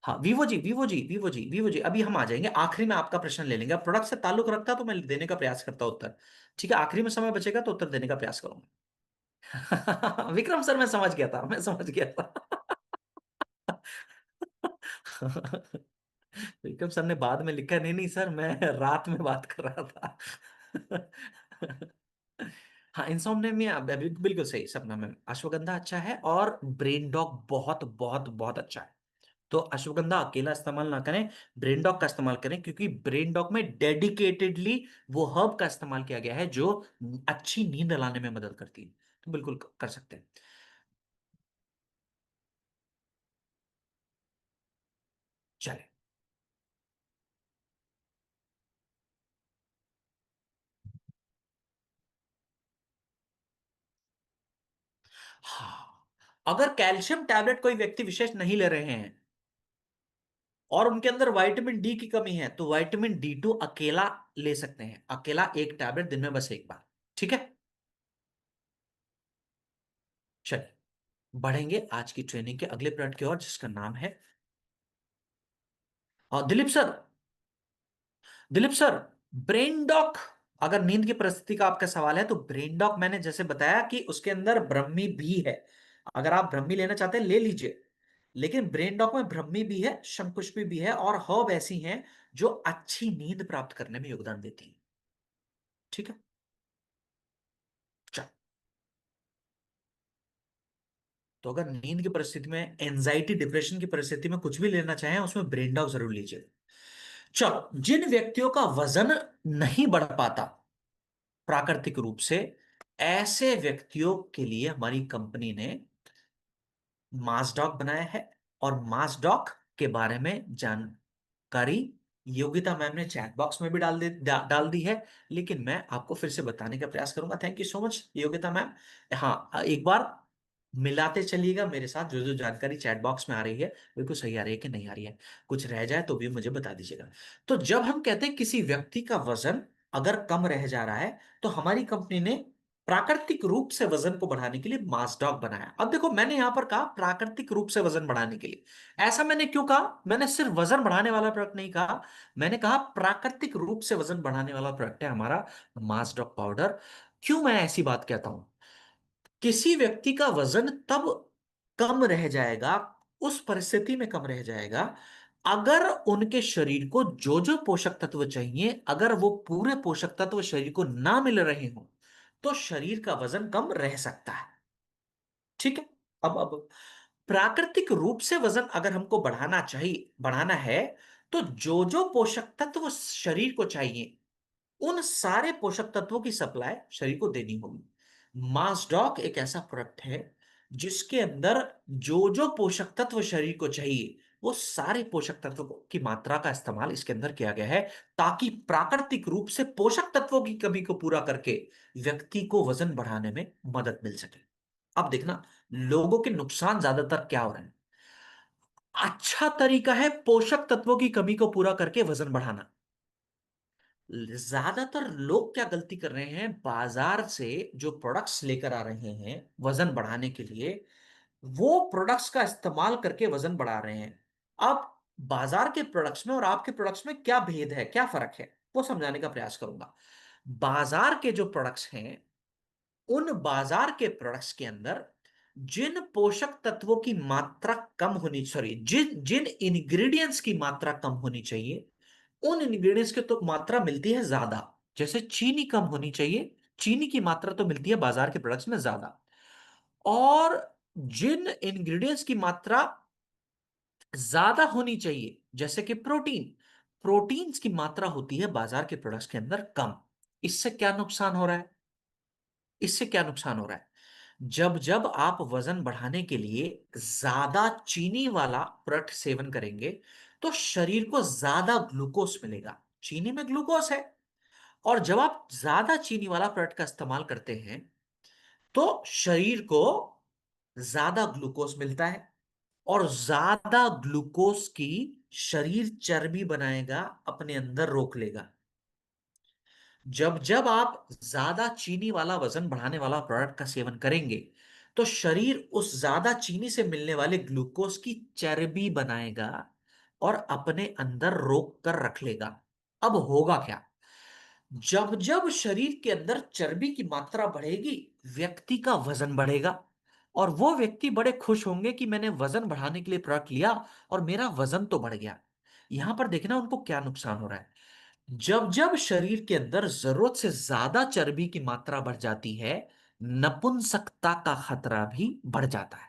हाँ, वीवो जी, अभी हम आ जाएंगे, आखिरी में आपका प्रश्न ले लेंगे। अब प्रोडक्ट से ताल्लुक रखता तो मैं देने का प्रयास करता उत्तर। ठीक है, आखिरी में समय बचेगा तो उत्तर देने का प्रयास करूंगा। विक्रम सर, मैं समझ गया था, मैं समझ गया था। विक्रम सर ने बाद में लिखा, नहीं नहीं सर, मैं रात में बात कर रहा था। हाँ, इंसोम्निया में बिल्कुल सही सपना में, अश्वगंधा अच्छा है और ब्रेन डॉग बहुत बहुत बहुत अच्छा है। तो अश्वगंधा अकेला इस्तेमाल ना करें, ब्रेन डॉग का इस्तेमाल करें, क्योंकि ब्रेन डॉग में डेडिकेटेडली वो हर्ब का इस्तेमाल किया गया है जो अच्छी नींद लाने में मदद करती है, तो बिल्कुल कर सकते हैं। चले। हाँ, अगर कैल्शियम टैबलेट कोई व्यक्ति विशेष नहीं ले रहे हैं और उनके अंदर विटामिन डी की कमी है, तो विटामिन D2 अकेला ले सकते हैं, अकेला एक टैबलेट दिन में बस 1 बार। ठीक है, चलिए, बढ़ेंगे आज की ट्रेनिंग के अगले पॉइंट की ओर, जिसका नाम है, Dilip sir, Dilip sir, brain doc, अगर नींद की परिस्थिति का आपका सवाल है तो ब्रेन डॉक मैंने जैसे बताया कि उसके अंदर ब्रह्मी भी है, अगर आप ब्रह्मी लेना चाहते हैं ले लीजिए, लेकिन ब्रेन डॉक में ब्रह्मी भी है, शंकुष्मी भी है, और हर्ब ऐसी हैं जो अच्छी नींद प्राप्त करने में योगदान देती हैं। ठीक है, चल, तो अगर नींद की परिस्थिति में, एंजाइटी डिप्रेशन की परिस्थिति में कुछ भी लेना चाहें, उसमें ब्रेन डॉक जरूर लीजिए। चलो, जिन व्यक्तियों का वजन नहीं बढ़ पाता प्राकृतिक रूप से, ऐसे व्यक्तियों के लिए हमारी कंपनी ने मासडॉक बनाया है, और मासडॉक के बारे में जानकारी योगिता मैम ने चैट बॉक्स में भी डाल दी है, लेकिन मैं आपको फिर से बताने का प्रयास करूंगा। Thank you so much Yogita ma'am. हाँ, एक बार मिलाते चलिएगा मेरे साथ, जो जो जानकारी चैट बॉक्स में आ रही है बिल्कुल सही आ रही है कि नहीं आ रही है, कुछ रह जाए तो भी मुझे बता दीजिएगा। तो जब हम कहते हैं किसी व्यक्ति का वजन अगर कम रह जा रहा है, तो हमारी कंपनी ने प्राकृतिक रूप से वजन को बढ़ाने के लिए मासडॉक बनाया। अब देखो मैंने यहां पर कहा प्राकृतिक रूप से वजन बढ़ाने के लिए, ऐसा मैंने क्यों कहा? मैंने सिर्फ वजन बढ़ाने वाला प्रोडक्ट नहीं कहा, मैंने कहा प्राकृतिक रूप से वजन बढ़ाने वाला प्रोडक्ट है हमारा मासडॉक पाउडर। क्यों मैं ऐसी बात कहता हूं? किसी व्यक्ति का वजन तब कम रह जाएगा, उस परिस्थिति में कम रह जाएगा, अगर उनके शरीर को जो जो पोषक तत्व चाहिए, अगर वो पूरे पोषक तत्व शरीर को ना मिल रहे हो, तो शरीर का वजन कम रह सकता है। ठीक है। अब प्राकृतिक रूप से वजन अगर हमको बढ़ाना चाहिए, बढ़ाना है, तो जो जो पोषक तत्व शरीर को चाहिए, उन सारे पोषक तत्वों की सप्लाई शरीर को देनी होगी। मासडॉक एक ऐसा प्रोडक्ट है जिसके अंदर जो जो पोषक तत्व शरीर को चाहिए, वो सारे पोषक तत्वों की मात्रा का इस्तेमाल इसके अंदर किया गया है, ताकि प्राकृतिक रूप से पोषक तत्वों की कमी को पूरा करके व्यक्ति को वजन बढ़ाने में मदद मिल सके। अब देखना, लोगों के नुकसान ज्यादातर क्या हो रहे हैं? अच्छा तरीका है पोषक तत्वों की कमी को पूरा करके वजन बढ़ाना। ज्यादातर लोग क्या गलती कर रहे हैं, बाजार से जो प्रोडक्ट्स लेकर आ रहे हैं वजन बढ़ाने के लिए, वो प्रोडक्ट्स का इस्तेमाल करके वजन बढ़ा रहे हैं। अब बाजार के प्रोडक्ट्स में और आपके प्रोडक्ट्स में क्या भेद है, क्या फर्क है, वो समझाने का प्रयास करूंगा। बाजार के जो प्रोडक्ट्स हैं, उन बाजार के प्रोडक्ट्स के अंदर जिन पोषक तत्वों की मात्रा कम होनी, सॉरी, जिन जिन इंग्रेडिएंट्स की मात्रा कम होनी चाहिए, उन इंग्रेडिएंट्स की तो मात्रा मिलती है ज्यादा। जैसे चीनी कम होनी चाहिए, चीनी की मात्रा तो मिलती है बाजार के प्रोडक्ट्स में ज्यादा। और जिन इंग्रेडिएंट्स की मात्रा ज्यादा होनी चाहिए, जैसे कि प्रोटीन, प्रोटीन्स की मात्रा होती है बाजार के प्रोडक्ट्स के अंदर कम। इससे क्या नुकसान हो रहा है? इससे क्या नुकसान हो रहा है? जब जब आप वजन बढ़ाने के लिए ज्यादा चीनी वाला प्रोडक्ट सेवन करेंगे, तो शरीर को ज्यादा ग्लूकोज मिलेगा। चीनी में ग्लूकोज है, और जब आप ज्यादा चीनी वाला प्रोडक्ट का इस्तेमाल करते हैं, तो शरीर को ज्यादा ग्लूकोज मिलता है, और ज्यादा ग्लूकोज की शरीर चर्बी बनाएगा, अपने अंदर रोक लेगा। जब जब आप ज्यादा चीनी वाला वजन बढ़ाने वाला प्रोडक्ट का सेवन करेंगे, तो शरीर उस ज्यादा चीनी से मिलने वाले ग्लूकोज की चर्बी बनाएगा और अपने अंदर रोक कर रख लेगा। अब होगा क्या? जब जब शरीर के अंदर चर्बी की मात्रा बढ़ेगी, व्यक्ति का वजन बढ़ेगा, और वो व्यक्ति बड़े खुश होंगे कि मैंने वजन बढ़ाने के लिए प्रोडक्ट लिया और मेरा वजन तो बढ़ गया। यहां पर देखना उनको क्या नुकसान हो रहा है। जब जब शरीर के अंदर जरूरत से ज्यादा चर्बी की मात्रा बढ़ जाती है, नपुंसकता का खतरा भी बढ़ जाता है।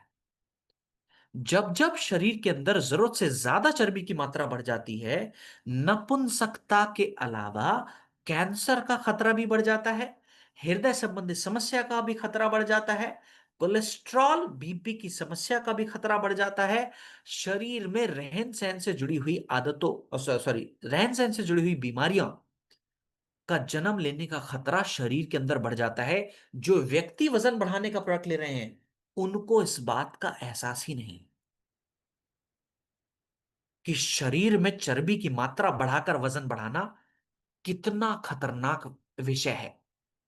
जब जब शरीर के अंदर जरूरत से ज्यादा चर्बी की मात्रा बढ़ जाती है, नपुंसकता के अलावा कैंसर का खतरा भी बढ़ जाता है, हृदय संबंधी समस्या का भी खतरा बढ़ जाता है, कोलेस्ट्रॉल बीपी की समस्या का भी खतरा बढ़ जाता है, शरीर में रहन सहन से जुड़ी हुई आदतों, सॉरी, रहन सहन से जुड़ी हुई बीमारियां का जन्म लेने का खतरा शरीर के अंदर बढ़ जाता है। जो व्यक्ति वजन बढ़ाने का प्रोडक्ट ले रहे हैं, उनको इस बात का एहसास ही नहीं कि शरीर में चर्बी की मात्रा बढ़ाकर वजन बढ़ाना कितना खतरनाक विषय है।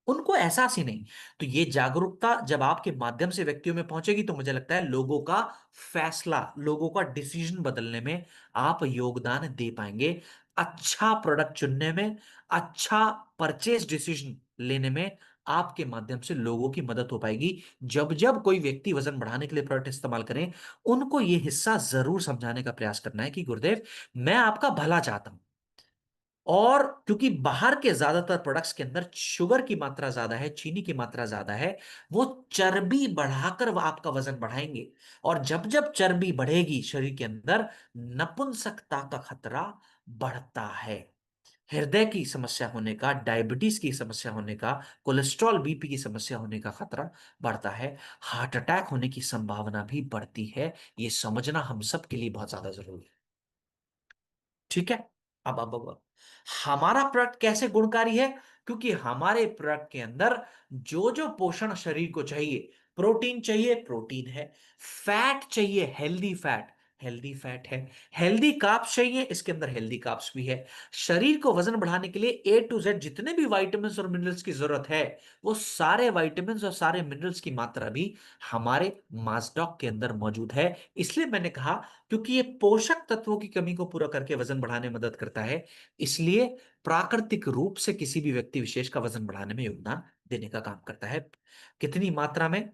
उनको एहसास ही नहीं। तो ये जागरूकता जब आपके माध्यम से व्यक्तियों में पहुंचेगी, तो मुझे लगता है लोगों का फैसला, लोगों का डिसीजन बदलने में आप योगदान दे पाएंगे। अच्छा प्रोडक्ट चुनने में, अच्छा परचेज डिसीजन लेने में आपके माध्यम से लोगों की मदद हो पाएगी। जब जब कोई व्यक्ति वजन बढ़ाने के लिए प्रोडक्ट इस्तेमाल करें, उनको यह हिस्सा जरूर समझाने का प्रयास करना है कि गुरुदेव, मैं आपका भला चाहता हूं, और क्योंकि बाहर के ज्यादातर प्रोडक्ट्स के अंदर शुगर की मात्रा ज्यादा है, चीनी की मात्रा ज्यादा है, वो चर्बी बढ़ाकर वो आपका वजन बढ़ाएंगे। और जब जब चर्बी बढ़ेगी शरीर के अंदर, नपुंसकता का खतरा बढ़ता है। हृदय की समस्या होने का, डायबिटीज की समस्या होने का, कोलेस्ट्रॉल बीपी की समस्या होने का खतरा बढ़ता है। हार्ट अटैक होने की संभावना भी बढ़ती है। ये समझना हम सब के लिए बहुत ज्यादा जरूरी है। ठीक है। अब हमारा प्रोडक्ट कैसे गुणकारी है? क्योंकि हमारे प्रोडक्ट के अंदर जो जो पोषण शरीर को चाहिए, प्रोटीन चाहिए, प्रोटीन है, फैट चाहिए, हेल्दी फैट, हेल्दी फैट है। हेल्दी कार्ब्स चाहिए, इसके अंदर हेल्दी कार्ब्स भी है। शरीर को वजन बढ़ाने के लिए A to Z जितने भी विटामिन्स और मिनरल्स की जरूरत है, वो सारे विटामिन्स और सारे मिनरल्स की मात्रा भी हमारे मास्टॉक के अंदर मौजूद है। इसलिए मैंने कहा, क्योंकि ये पोषक तत्वों की कमी को पूरा करके वजन बढ़ाने में मदद करता है, इसलिए प्राकृतिक रूप से किसी भी व्यक्ति विशेष का वजन बढ़ाने में योगदान देने का काम करता है। कितनी मात्रा में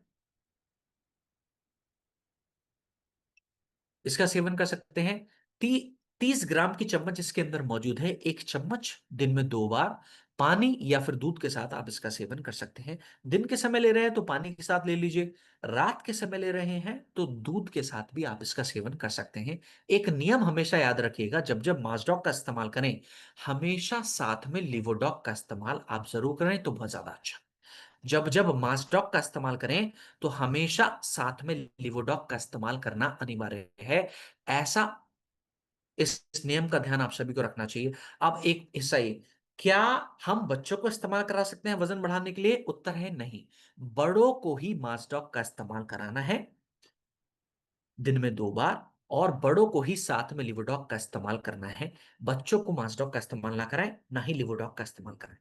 इसका सेवन कर सकते हैं? 30 ग्राम की चम्मच इसके अंदर मौजूद है। एक चम्मच दिन में 2 बार पानी या फिर दूध के साथ आप इसका सेवन कर सकते हैं। दिन के समय ले रहे हैं तो पानी के साथ ले लीजिए, रात के समय ले रहे हैं तो दूध के साथ भी आप इसका सेवन कर सकते हैं। एक नियम हमेशा याद रखिएगा, जब जब मासडॉक का इस्तेमाल करें, हमेशा साथ में लिवोडॉक का इस्तेमाल आप जरूर करें तो बहुत ज्यादा अच्छा। जब जब मास्टॉक का इस्तेमाल करें तो हमेशा साथ में लिवोडॉक का इस्तेमाल करना अनिवार्य है। ऐसा, इस नियम का ध्यान आप सभी को रखना चाहिए। अब एक हिस्सा ये, क्या हम बच्चों को इस्तेमाल करा सकते हैं वजन बढ़ाने के लिए? उत्तर है नहीं। बड़ों को ही मास्टॉक का इस्तेमाल कराना है दिन में 2 बार, और बड़ों को ही साथ में लिवोडॉक का इस्तेमाल करना है। बच्चों को मास्टॉक का इस्तेमाल ना कराएं, ना ही लिवोडॉक का इस्तेमाल कराएं।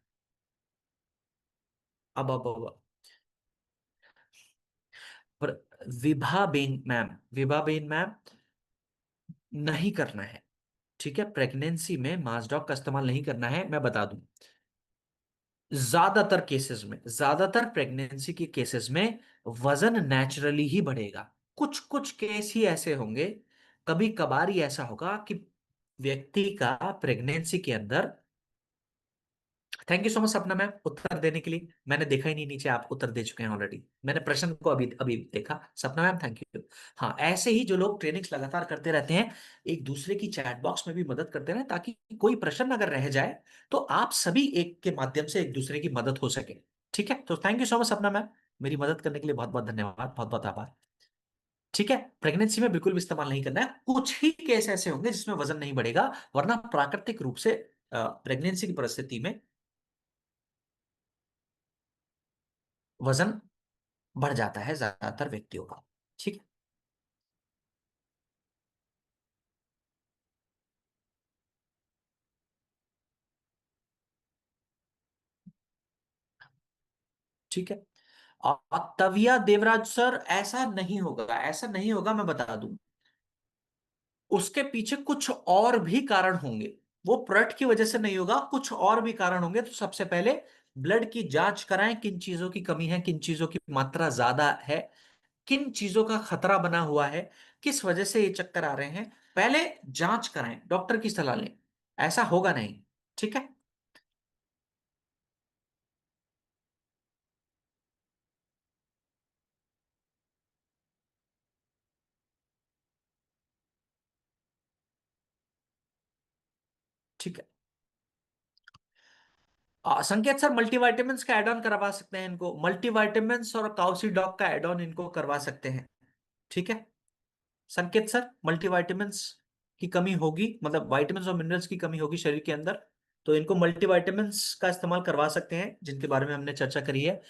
अब पर विभा बेन मैम नहीं करना है। ठीक है, प्रेगनेंसी में मासडॉक का इस्तेमाल नहीं करना है, मैं बता दूं। ज्यादातर प्रेगनेंसी के केसेस में वजन नेचुरली ही बढ़ेगा। कुछ कुछ केस ही ऐसे होंगे, कभी कभार ही ऐसा होगा कि व्यक्ति का प्रेगनेंसी के अंदर। थैंक यू सो मच सपना मैम उत्तर देने के लिए। मैंने देखा ही नहीं नीचे आप उत्तर दे चुके हैं ऑलरेडी, मैंने प्रश्न को अभी अभी देखा। सपना मैम थैंक यू। हाँ, ऐसे ही जो लोग ट्रेनिंग्स लगातार करते रहते हैं, एक दूसरे की चैट बॉक्स में भी मदद करते रहे, ताकि कोई प्रश्न अगर रह जाए तो आप सभी एक के माध्यम से एक दूसरे की मदद हो सके। ठीक है, तो थैंक यू सो मच सपना मैम, मेरी मदद करने के लिए बहुत बहुत धन्यवाद, बहुत बहुत आभार। ठीक है, प्रेगनेंसी में बिल्कुल भी इस्तेमाल नहीं करना है। कुछ ही केस ऐसे होंगे जिसमें वजन नहीं बढ़ेगा, वरना प्राकृतिक रूप से प्रेगनेंसी की परिस्थिति में वजन बढ़ जाता है ज्यादातर व्यक्तियों का। ठीक है। ठीक है। तविया देवराज सर, ऐसा नहीं होगा, ऐसा नहीं होगा, मैं बता दूं। उसके पीछे कुछ और भी कारण होंगे। वो प्रोडक्ट की वजह से नहीं होगा, कुछ और भी कारण होंगे। तो सबसे पहले ब्लड की जांच कराएं, किन चीजों की कमी है, किन चीजों की मात्रा ज्यादा है, किन चीजों का खतरा बना हुआ है, किस वजह से ये चक्कर आ रहे हैं। पहले जांच कराएं, डॉक्टर की सलाह लें। ऐसा होगा नहीं। ठीक है। ठीक है। संकेत सर, मल्टीविटामिन्स का एड ऑन करवा सकते हैं इनको, मल्टीविटामिन्स और काउसीडॉक का एड ऑन इनको करवा सकते हैं। ठीक है। संकेत सर, मल्टीविटामिन्स की कमी होगी, मतलब विटामिन्स और मिनरल्स की कमी होगी शरीर के अंदर, तो इनको मल्टीविटामिन्स का इस्तेमाल करवा सकते हैं, जिनके बारे में हमने चर्चा करी है।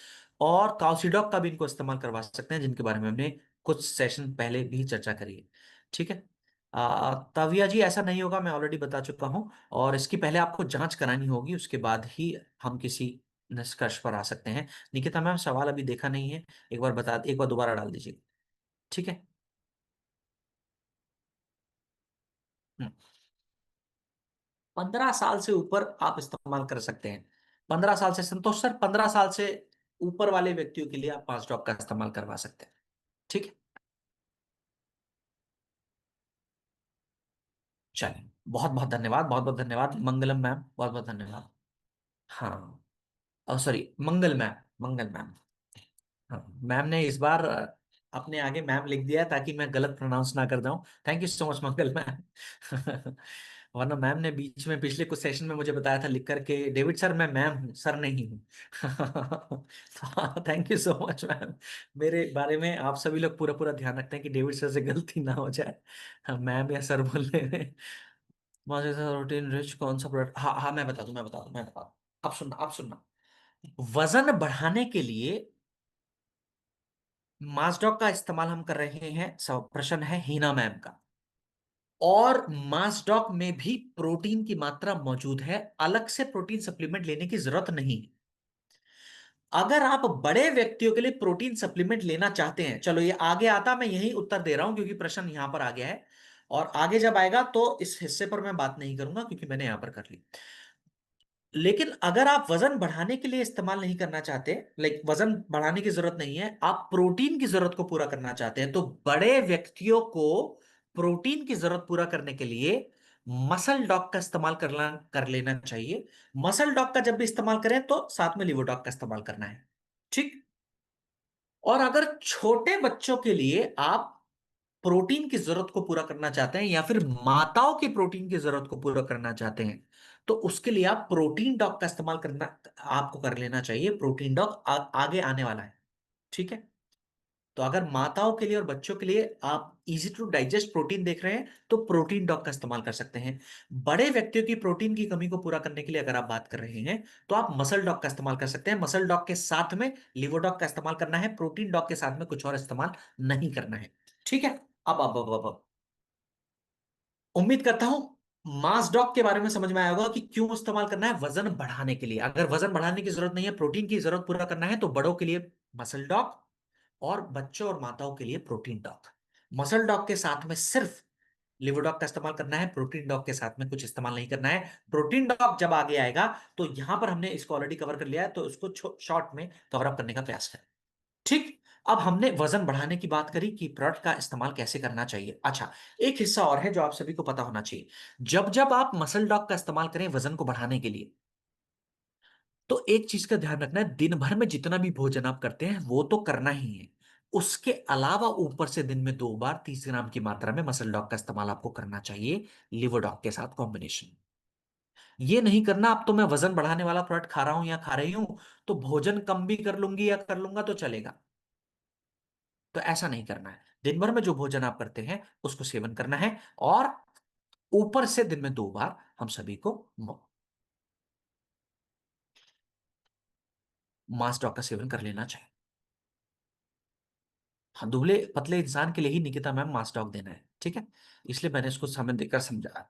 और काउसीडॉक का भी इनको इस्तेमाल करवा सकते हैं, जिनके बारे में हमने कुछ सेशन पहले भी चर्चा करी है। ठीक है। ताविया जी, ऐसा नहीं होगा, मैं ऑलरेडी बता चुका हूं। और इसकी पहले आपको जांच करानी होगी, उसके बाद ही हम किसी निष्कर्ष पर आ सकते हैं। निकिता मैम, सवाल अभी देखा नहीं है, एक बार दोबारा डाल दीजिए। ठीक है। 15 साल से ऊपर आप इस्तेमाल कर सकते हैं। 15 साल से, संतोष सर, 15 साल से ऊपर वाले व्यक्तियों के लिए आप पांच ड्रॉप का इस्तेमाल करवा सकते हैं। ठीक है। चलिए, बहुत बहुत धन्यवाद, बहुत बहुत धन्यवाद मंगलम मैम, बहुत बहुत धन्यवाद। हाँ, सॉरी, मंगल मैम। हाँ, मैम ने इस बार अपने आगे मैम लिख दिया है, ताकि मैं गलत प्रोनाउंस ना कर दूं। Thank you so much Mangal ma'am. वरना मैम ने बीच में पिछले कुछ सेशन में मुझे बताया था लिख करके, डेविड सर मैं मैम हूँ, सर नहीं हूँ। Thank you so much ma'am. मेरे बारे में आप सभी लोग पूरा पूरा ध्यान रखते हैं कि डेविड सर से गलती ना हो जाए। हाँ, मैम या सर बोलने में। प्रोटीन रिच कौन सा प्रोडक्ट? हाँ हाँ, मैं बता दूं। आप सुनना। वजन बढ़ाने के लिए मास्डॉक का इस्तेमाल हम कर रहे हैं, सब प्रश्न है हीना मैम का। और मास्डॉक में भी प्रोटीन की मात्रा मौजूद है, अलग से प्रोटीन सप्लीमेंट लेने की जरूरत नहीं। अगर आप बड़े व्यक्तियों के लिए प्रोटीन सप्लीमेंट लेना चाहते हैं, चलो ये आगे आता, मैं यही उत्तर दे रहा हूं क्योंकि प्रश्न यहां पर आ गया है, और आगे जब आएगा तो इस हिस्से पर मैं बात नहीं करूंगा क्योंकि मैंने यहां पर कर ली। लेकिन अगर आप वजन बढ़ाने के लिए इस्तेमाल नहीं करना चाहते, लाइक वजन बढ़ाने की जरूरत नहीं है, आप प्रोटीन की जरूरत को पूरा करना चाहते हैं, तो बड़े व्यक्तियों को प्रोटीन की जरूरत पूरा करने के लिए मसल डॉग का इस्तेमाल कर लेना चाहिए। मसल डॉग का जब भी इस्तेमाल करें तो साथ में लिवर का इस्तेमाल करना है। ठीक। और अगर छोटे बच्चों के लिए आप प्रोटीन की जरूरत को पूरा करना चाहते हैं या फिर माताओं की प्रोटीन की जरूरत को पूरा करना चाहते हैं, तो उसके लिए आप प्रोटीन डॉग का इस्तेमाल करना आपको कर लेना चाहिए। प्रोटीन डॉग आगे आने वाला है। ठीक है। तो अगर माताओं के लिए और बच्चों के लिए आप इजी टू डाइजेस्ट प्रोटीन देख रहे हैं तो प्रोटीन डॉग का इस्तेमाल कर सकते हैं। बड़े व्यक्तियों की प्रोटीन की कमी को पूरा करने के लिए अगर आप बात कर रहे हैं तो आप मसल डॉग का इस्तेमाल कर सकते हैं। मसल डॉग के साथ में लिवर डॉग का इस्तेमाल करना है, प्रोटीन डॉग के साथ में कुछ और इस्तेमाल नहीं करना है। ठीक है। अब उम्मीद करता हूं मास डॉग के बारे में समझ में आया होगा कि क्यों इस्तेमाल करना है, वजन बढ़ाने के लिए। अगर वजन बढ़ाने की जरूरत नहीं है, प्रोटीन की जरूरत पूरा करना है, तो बड़ों के लिए मसल डॉग और बच्चों और माताओं के लिए प्रोटीन डॉग। मसल डॉग के साथ में सिर्फ लिवर डॉग का इस्तेमाल करना है, प्रोटीन डॉग के साथ में कुछ इस्तेमाल नहीं करना है। प्रोटीन डॉग जब आगे आएगा तो यहां पर हमने इसको ऑलरेडी कवर कर लिया है, तो इसको शॉर्ट में कवर अप करने का प्रयास करें। ठीक। अब हमने वजन बढ़ाने की बात करी कि प्रोडक्ट का इस्तेमाल कैसे करना चाहिए। अच्छा, एक हिस्सा और है जो आप सभी को पता होना चाहिए। जब जब आप मसल डॉग का इस्तेमाल करें वजन को बढ़ाने के लिए, तो एक चीज का ध्यान रखना है, दिन भर में जितना भी भोजन आप करते हैं वो तो करना ही है। उसके अलावा ऊपर से दिन में 2 बार 30 ग्राम की मात्रा में मसल डॉग का इस्तेमाल आपको करना चाहिए, लिवर डॉग के साथ कॉम्बिनेशन। ये नहीं करना अब तो मैं वजन बढ़ाने वाला प्रोडक्ट खा रहा हूं या खा रही हूं तो भोजन कम भी कर लूंगी या कर लूंगा तो चलेगा। तो ऐसा नहीं करना है। दिन भर में जो भोजन आप करते हैं उसको सेवन करना है, और ऊपर से दिन में 2 बार हम सभी को मांस डॉग का सेवन कर लेना चाहिए। हाँ, दुबले पतले इंसान के लिए ही निकिता मैम मांस डॉग देना है, ठीक है। इसलिए मैंने इसको समय देकर समझा।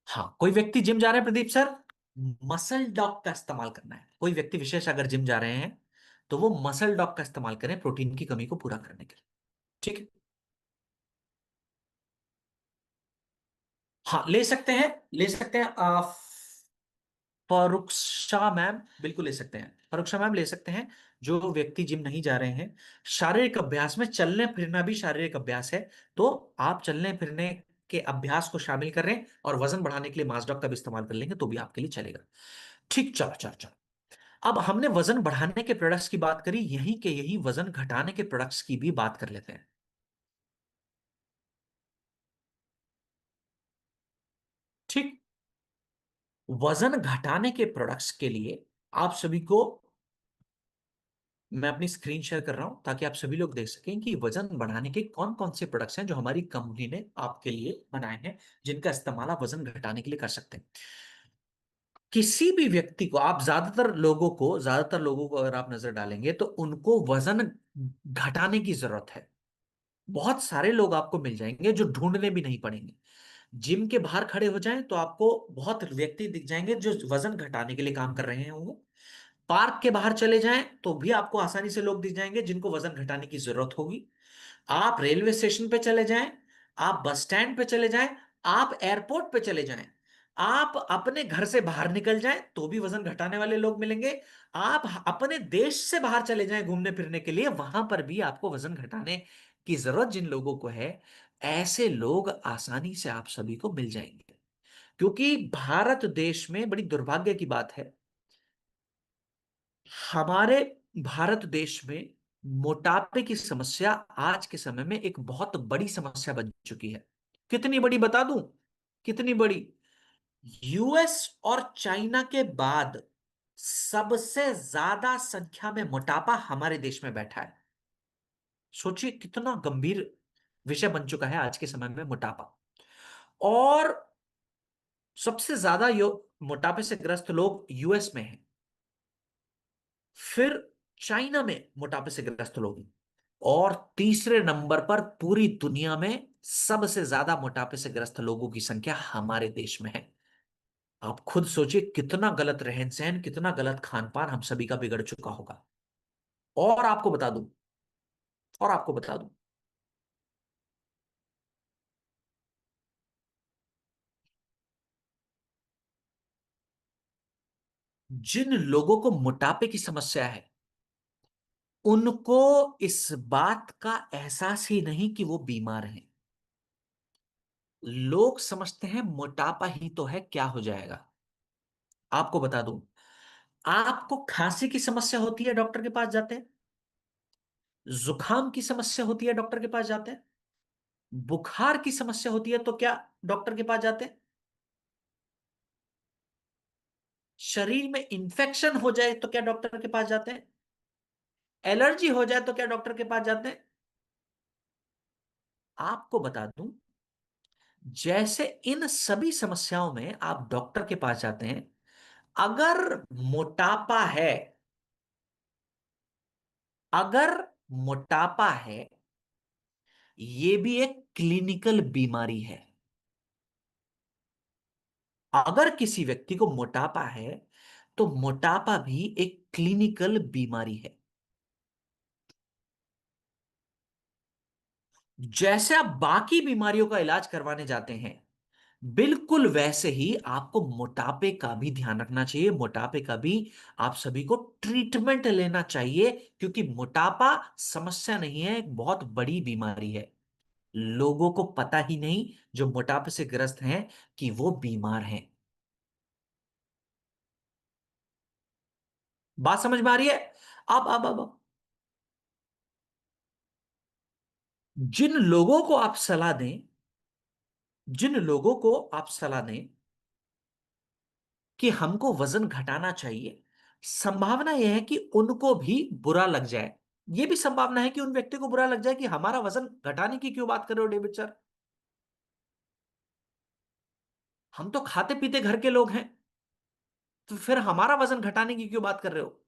हाँ, कोई व्यक्ति जिम जा रहे हैं प्रदीप सर, मसल डॉग का इस्तेमाल करना है। कोई व्यक्ति विशेष अगर जिम जा रहे हैं तो वो मसल डॉग का इस्तेमाल करें प्रोटीन की कमी को पूरा करने के लिए। ठीक है। हाँ, ले सकते हैं, ले सकते हैं। फरुख्शा मैम बिल्कुल ले सकते हैं, फरुख्शा मैम ले सकते हैं। जो व्यक्ति जिम नहीं जा रहे हैं, शारीरिक अभ्यास में चलने फिरना भी शारीरिक अभ्यास है, तो आप चलने फिरने के अभ्यास को शामिल कर रहे हैं और वजन बढ़ाने के लिए मासडॉक का भी इस्तेमाल कर लेंगे तो भी आपके लिए चलेगा। ठीक, चलो चलो चलो। अब हमने वजन बढ़ाने के प्रोडक्ट्स की बात करी, यहीं के यही वजन घटाने के प्रोडक्ट्स की भी बात कर लेते हैं। ठीक। वजन घटाने के प्रोडक्ट्स के लिए आप सभी को, मैं अपनी स्क्रीन शेयर कर रहा हूं ताकि आप सभी लोग देख सकें कि वजन बढ़ाने के कौन कौन से प्रोडक्ट्स हैं जो हमारी कंपनी ने आपके लिए बनाए हैं, जिनका इस्तेमाल आप वजन घटाने के लिए कर सकते हैं। किसी भी व्यक्ति को, आप ज्यादातर लोगों को अगर आप नजर डालेंगे तो उनको वजन घटाने की जरूरत है। बहुत सारे लोग आपको मिल जाएंगे जो ढूंढने भी नहीं पड़ेंगे। जिम के बाहर खड़े हो जाएं तो आपको बहुत व्यक्ति दिख जाएंगे जो वजन घटाने के लिए काम कर रहे होंगे। पार्क के बाहर चले जाएं तो भी आपको आसानी से लोग दिख जाएंगे जिनको वजन घटाने की जरूरत होगी। आप रेलवे स्टेशन पे चले जाएं, आप बस स्टैंड पे चले जाएं, आप एयरपोर्ट पे चले जाएं, आप अपने घर से बाहर निकल जाएं तो भी वजन घटाने वाले लोग मिलेंगे। आप अपने देश से बाहर चले जाएं घूमने फिरने के लिए, वहां पर भी आपको वजन घटाने की जरूरत जिन लोगों को है, ऐसे लोग आसानी से आप सभी को मिल जाएंगे। क्योंकि भारत देश में बड़ी दुर्भाग्य की बात है, हमारे भारत देश में मोटापे की समस्या आज के समय में एक बहुत बड़ी समस्या बन चुकी है। कितनी बड़ी बता दूं? कितनी बड़ी? यूएस और चाइना के बाद सबसे ज्यादा संख्या में मोटापा हमारे देश में बैठा है। सोचिए कितना गंभीर विषय बन चुका है आज के समय में मोटापा। और सबसे ज्यादा मोटापे से ग्रस्त लोग यूएस में हैं, फिर चाइना में मोटापे से ग्रस्त लोग हैं, और तीसरे नंबर पर पूरी दुनिया में सबसे ज्यादा मोटापे से ग्रस्त लोगों की संख्या हमारे देश में है। आप खुद सोचिए कितना गलत रहन सहन, कितना गलत खान पान हम सभी का बिगड़ चुका होगा। और आपको बता दूं, और आपको बता दूं, जिन लोगों को मोटापे की समस्या है उनको इस बात का एहसास ही नहीं कि वो बीमार हैं। लोग समझते हैं मोटापा ही तो है, क्या हो जाएगा। आपको बता दूं, आपको खांसी की समस्या होती है, डॉक्टर के पास जाते हैं। जुकाम की समस्या होती है, डॉक्टर के पास जाते हैं। बुखार की समस्या होती है तो क्या डॉक्टर के पास जाते हैं। शरीर में इंफेक्शन हो जाए तो क्या डॉक्टर के पास जाते हैं। एलर्जी हो जाए तो क्या डॉक्टर के पास जाते हैं। आपको बता दूं, जैसे इन सभी समस्याओं में आप डॉक्टर के पास जाते हैं, अगर मोटापा है, अगर मोटापा है, ये भी एक क्लिनिकल बीमारी है। अगर किसी व्यक्ति को मोटापा है तो मोटापा भी एक क्लिनिकल बीमारी है। जैसे आप बाकी बीमारियों का इलाज करवाने जाते हैं, बिल्कुल वैसे ही आपको मोटापे का भी ध्यान रखना चाहिए, मोटापे का भी आप सभी को ट्रीटमेंट लेना चाहिए। क्योंकि मोटापा समस्या नहीं है, एक बहुत बड़ी बीमारी है। लोगों को पता ही नहीं जो मोटापे से ग्रस्त हैं कि वो बीमार हैं। बात समझ में आ रही है। अब जिन लोगों को आप सलाह दें, जिन लोगों को आप सलाह दें कि हमको वजन घटाना चाहिए, संभावना यह है कि उनको भी बुरा लग जाए। यह भी संभावना है कि उन व्यक्ति को बुरा लग जाए कि हमारा वजन घटाने की क्यों बात कर रहे हो डेविड सर। हम तो खाते पीते घर के लोग हैं, तो फिर हमारा वजन घटाने की क्यों बात कर रहे हो।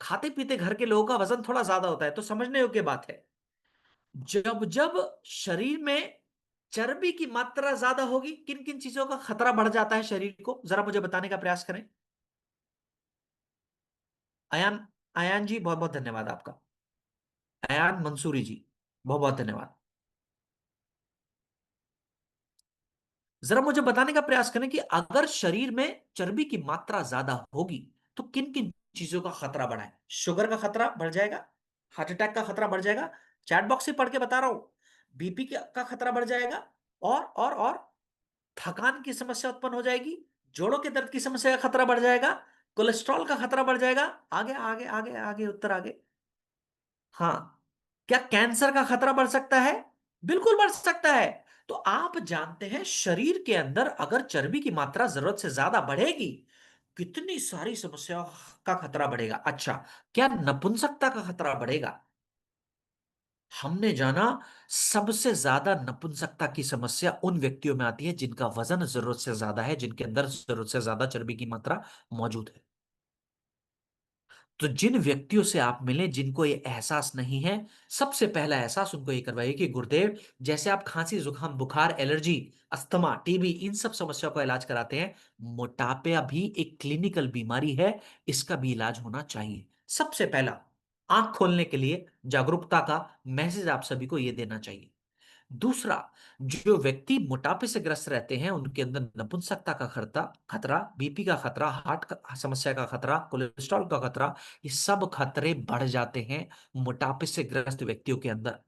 खाते पीते घर के लोगों का वजन थोड़ा ज्यादा होता है, तो समझने योग्य बात है। जब जब शरीर में चर्बी की मात्रा ज्यादा होगी, किन किन चीजों का खतरा बढ़ जाता है शरीर को, जरा मुझे बताने का प्रयास करें। अयान, अयान जी बहुत बहुत धन्यवाद आपका। अयान मंसूरी जी, बहुत बहुत धन्यवाद। जरा मुझे बताने का प्रयास करें कि अगर शरीर में चर्बी की मात्रा ज्यादा होगी तो किन किन चीजों का खतरा बढ़ा है। शुगर का खतरा बढ़ जाएगा, हार्ट अटैक का खतरा बढ़ जाएगा, चैट बॉक्स से पढ़ के बता रहा हूं। बीपी का खतरा बढ़ जाएगा, और थकान की समस्या उत्पन्न हो जाएगी, जोड़ों के दर्द की समस्या का खतरा बढ़ जाएगा, कोलेस्ट्रॉल का खतरा बढ़ जाएगा। आगे आगे आगे आगे उत्तर आगे। हाँ, क्या कैंसर का खतरा बढ़ सकता है। बिल्कुल बढ़ सकता है। तो आप जानते हैं शरीर के अंदर अगर चर्बी की मात्रा जरूरत से ज्यादा बढ़ेगी, कितनी सारी समस्याओं का खतरा बढ़ेगा। अच्छा, क्या नपुंसकता का खतरा बढ़ेगा। हमने जाना सबसे ज्यादा नपुंसकता की समस्या उन व्यक्तियों में आती है जिनका वजन जरूरत से ज्यादा है, जिनके अंदर जरूरत से ज्यादा चर्बी की मात्रा मौजूद है। तो जिन व्यक्तियों से आप मिलें जिनको ये एहसास नहीं है, सबसे पहला एहसास उनको ये करवाइए कि गुरुदेव, जैसे आप खांसी जुकाम बुखार एलर्जी अस्थमा टीबी इन सब समस्याओं का इलाज कराते हैं, मोटापा भी एक क्लिनिकल बीमारी है, इसका भी इलाज होना चाहिए। सबसे पहला आंख खोलने के लिए जागरूकता का मैसेज आप सभी को यह देना चाहिए। दूसरा, जो व्यक्ति मोटापे से ग्रस्त रहते हैं उनके अंदर नपुंसकता का खतरा खतरा बीपी का खतरा, हार्ट का समस्या का खतरा, कोलेस्ट्रॉल का खतरा, ये सब खतरे बढ़ जाते हैं मोटापे से ग्रस्त व्यक्तियों के अंदर।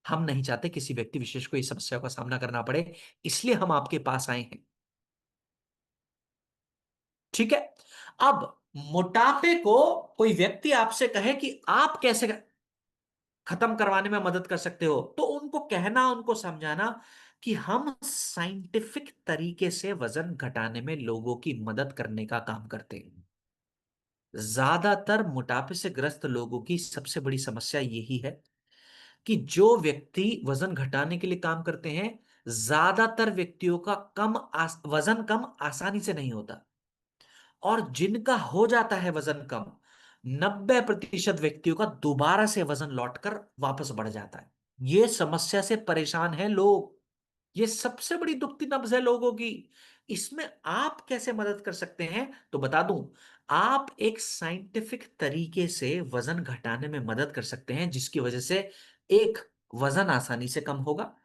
हम नहीं चाहते किसी व्यक्ति विशेष को इस समस्या का सामना करना पड़े, इसलिए हम आपके पास आए हैं। ठीक है। अब मोटापे को कोई व्यक्ति आपसे कहे कि आप कैसे खत्म करवाने में मदद कर सकते हो, तो उनको कहना, उनको समझाना कि हम साइंटिफिक तरीके से वजन घटाने में लोगों की मदद करने का काम करते हैं। ज्यादातर मोटापे से ग्रस्त लोगों की सबसे बड़ी समस्या यही है कि जो व्यक्ति वजन घटाने के लिए काम करते हैं, ज्यादातर व्यक्तियों का वजन कम आसानी से नहीं होता। और जिनका हो जाता है वजन कम, 90% व्यक्तियों का दोबारा से वजन लौटकर वापस बढ़ जाता है। ये समस्या से परेशान है लोग। ये सबसे बड़ी दुखती नब्ज है लोगों की। इसमें आप कैसे मदद कर सकते हैं तो बता दूं। आप एक साइंटिफिक तरीके से वजन घटाने में मदद कर सकते हैं, जिसकी वजह से एक, वजन आसानी से कम होगा।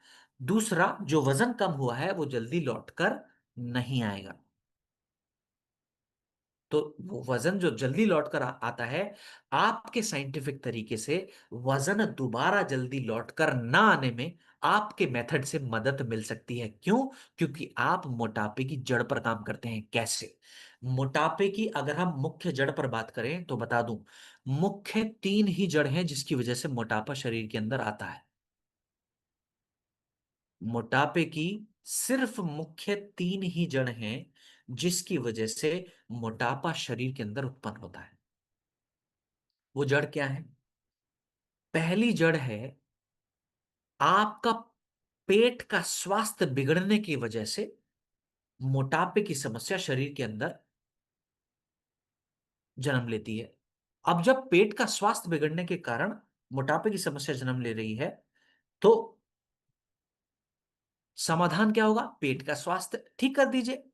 दूसरा, जो वजन कम हुआ है वो जल्दी लौटकर नहीं आएगा। तो वो वजन जो जल्दी लौट कर आता है, आपके साइंटिफिक तरीके से वजन दोबारा जल्दी लौट कर ना आने में आपके मेथड से मदद मिल सकती है। क्यों? क्योंकि आप मोटापे की जड़ पर काम करते हैं। कैसे? मोटापे की अगर हम मुख्य जड़ पर बात करें तो बता दूं, मुख्य तीन ही जड़ हैं जिसकी वजह से मोटापा शरीर के अंदर आता है। मोटापे की सिर्फ मुख्य तीन ही जड़ हैं जिसकी वजह से मोटापा शरीर के अंदर उत्पन्न होता है। वो जड़ क्या है? पहली जड़ है आपका पेट का स्वास्थ्य बिगड़ने की वजह से मोटापे की समस्या शरीर के अंदर जन्म लेती है। अब जब पेट का स्वास्थ्य बिगड़ने के कारण मोटापे की समस्या जन्म ले रही है, तो समाधान क्या होगा? पेट का स्वास्थ्य ठीक कर दीजिए।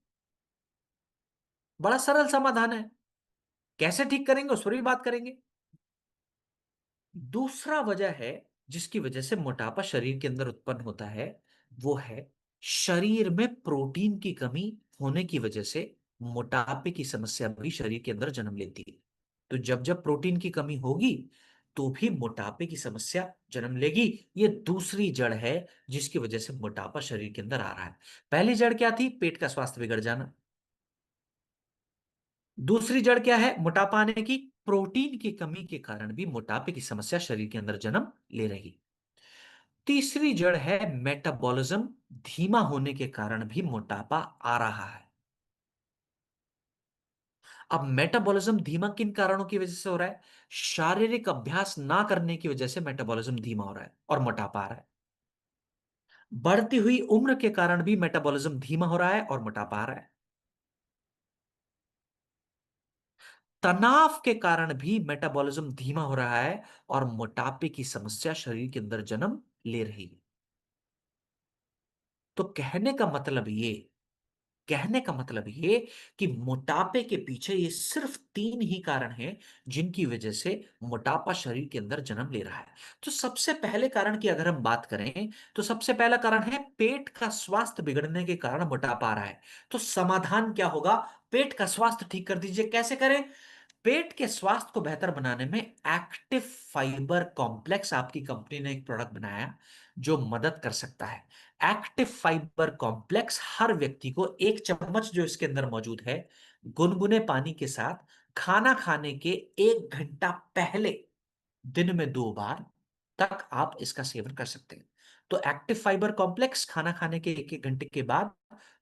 बड़ा सरल समाधान है। कैसे ठीक करेंगे उस पर भी बात करेंगे। दूसरा वजह है जिसकी वजह से मोटापा शरीर के अंदर उत्पन्न होता है, वो है शरीर में प्रोटीन की कमी होने की वजह से मोटापे की समस्या भी शरीर के अंदर जन्म लेती है। तो जब जब प्रोटीन की कमी होगी तो भी मोटापे की समस्या जन्म लेगी। ये दूसरी जड़ है जिसकी वजह से मोटापा शरीर के अंदर आ रहा है। पहली जड़ क्या थी? पेट का स्वास्थ्य बिगड़ जाना। दूसरी जड़ क्या है मोटापा आने की? प्रोटीन की कमी के कारण भी मोटापे की समस्या शरीर के अंदर जन्म ले रही। तीसरी जड़ है मेटाबॉलिज्म धीमा होने के कारण भी मोटापा आ रहा है। अब मेटाबॉलिज्म धीमा किन कारणों की वजह से हो रहा है? शारीरिक अभ्यास ना करने की वजह से मेटाबॉलिज्म धीमा हो रहा है और मोटापा आ रहा है। बढ़ती हुई उम्र के कारण भी मेटाबॉलिज्म धीमा हो रहा है और मोटापा आ रहा है। तनाव के कारण भी मेटाबॉलिज्म धीमा हो रहा है और मोटापे की समस्या शरीर के अंदर जन्म ले रही है। तो कहने का मतलब ये कि मोटापे के पीछे ये सिर्फ तीन ही कारण हैं जिनकी वजह से मोटापा शरीर के अंदर जन्म ले रहा है। तो सबसे पहले कारण की अगर हम बात करें तो सबसे पहला कारण है पेट का स्वास्थ्य बिगड़ने के कारण मोटापा आ रहा है। तो समाधान क्या होगा? पेट का स्वास्थ्य ठीक कर दीजिए। कैसे करें? पेट के स्वास्थ्य को बेहतर बनाने में एक्टिव फाइबर कॉम्प्लेक्स आपकी कंपनी ने एक प्रोडक्ट बनाया जो मदद कर सकता है। एक्टिव फाइबर कॉम्प्लेक्स हर व्यक्ति को 1 चम्मच जो इसके अंदर मौजूद है, गुनगुने पानी के साथ खाना खाने के 1 घंटा पहले दिन में 2 बार तक आप इसका सेवन कर सकते हैं। तो एक्टिव फाइबर कॉम्प्लेक्स खाना खाने के 1 1 घंटे के बाद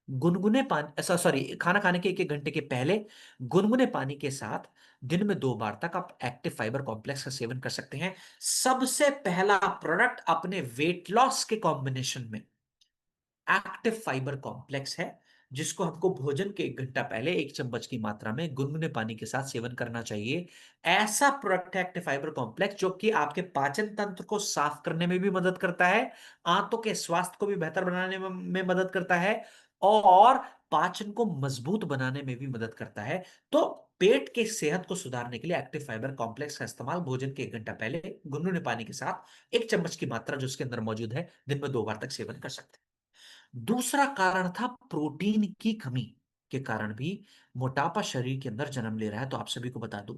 गुनगुने पानी, ऐसा सॉरी, खाना खाने के 1 1 घंटे के पहले गुनगुने पानी के साथ दिन में 2 बार तक आप एक्टिव फाइबर कॉम्प्लेक्स का सेवन कर सकते हैं। सबसे पहला प्रोडक्ट अपने वेट लॉस के कॉम्बिनेशन में एक्टिव फाइबर कॉम्प्लेक्स है, जिसको हमको भोजन के 1 घंटा पहले 1 चम्मच की मात्रा में गुनगुने पानी के साथ सेवन करना चाहिए। ऐसा प्रोडक्ट है एक्टिव फाइबर कॉम्प्लेक्स जो कि आपके पाचन तंत्र को साफ करने में भी मदद करता है, आंतों के स्वास्थ्य को भी बेहतर बनाने में मदद करता है, और पाचन को मजबूत बनाने में भी मदद करता है। तो पेट के सेहत को सुधारने के लिए एक्टिव फाइबर कॉम्प्लेक्स का इस्तेमाल भोजन के 1 घंटा पहले गुनगुने पानी के साथ 1 चम्मच की मात्रा जो उसके अंदर मौजूद है दिन में 2 बार तक सेवन कर सकते हैं। दूसरा कारण था प्रोटीन की कमी के कारण भी मोटापा शरीर के अंदर जन्म ले रहा है। तो आप सभी को बता दूं,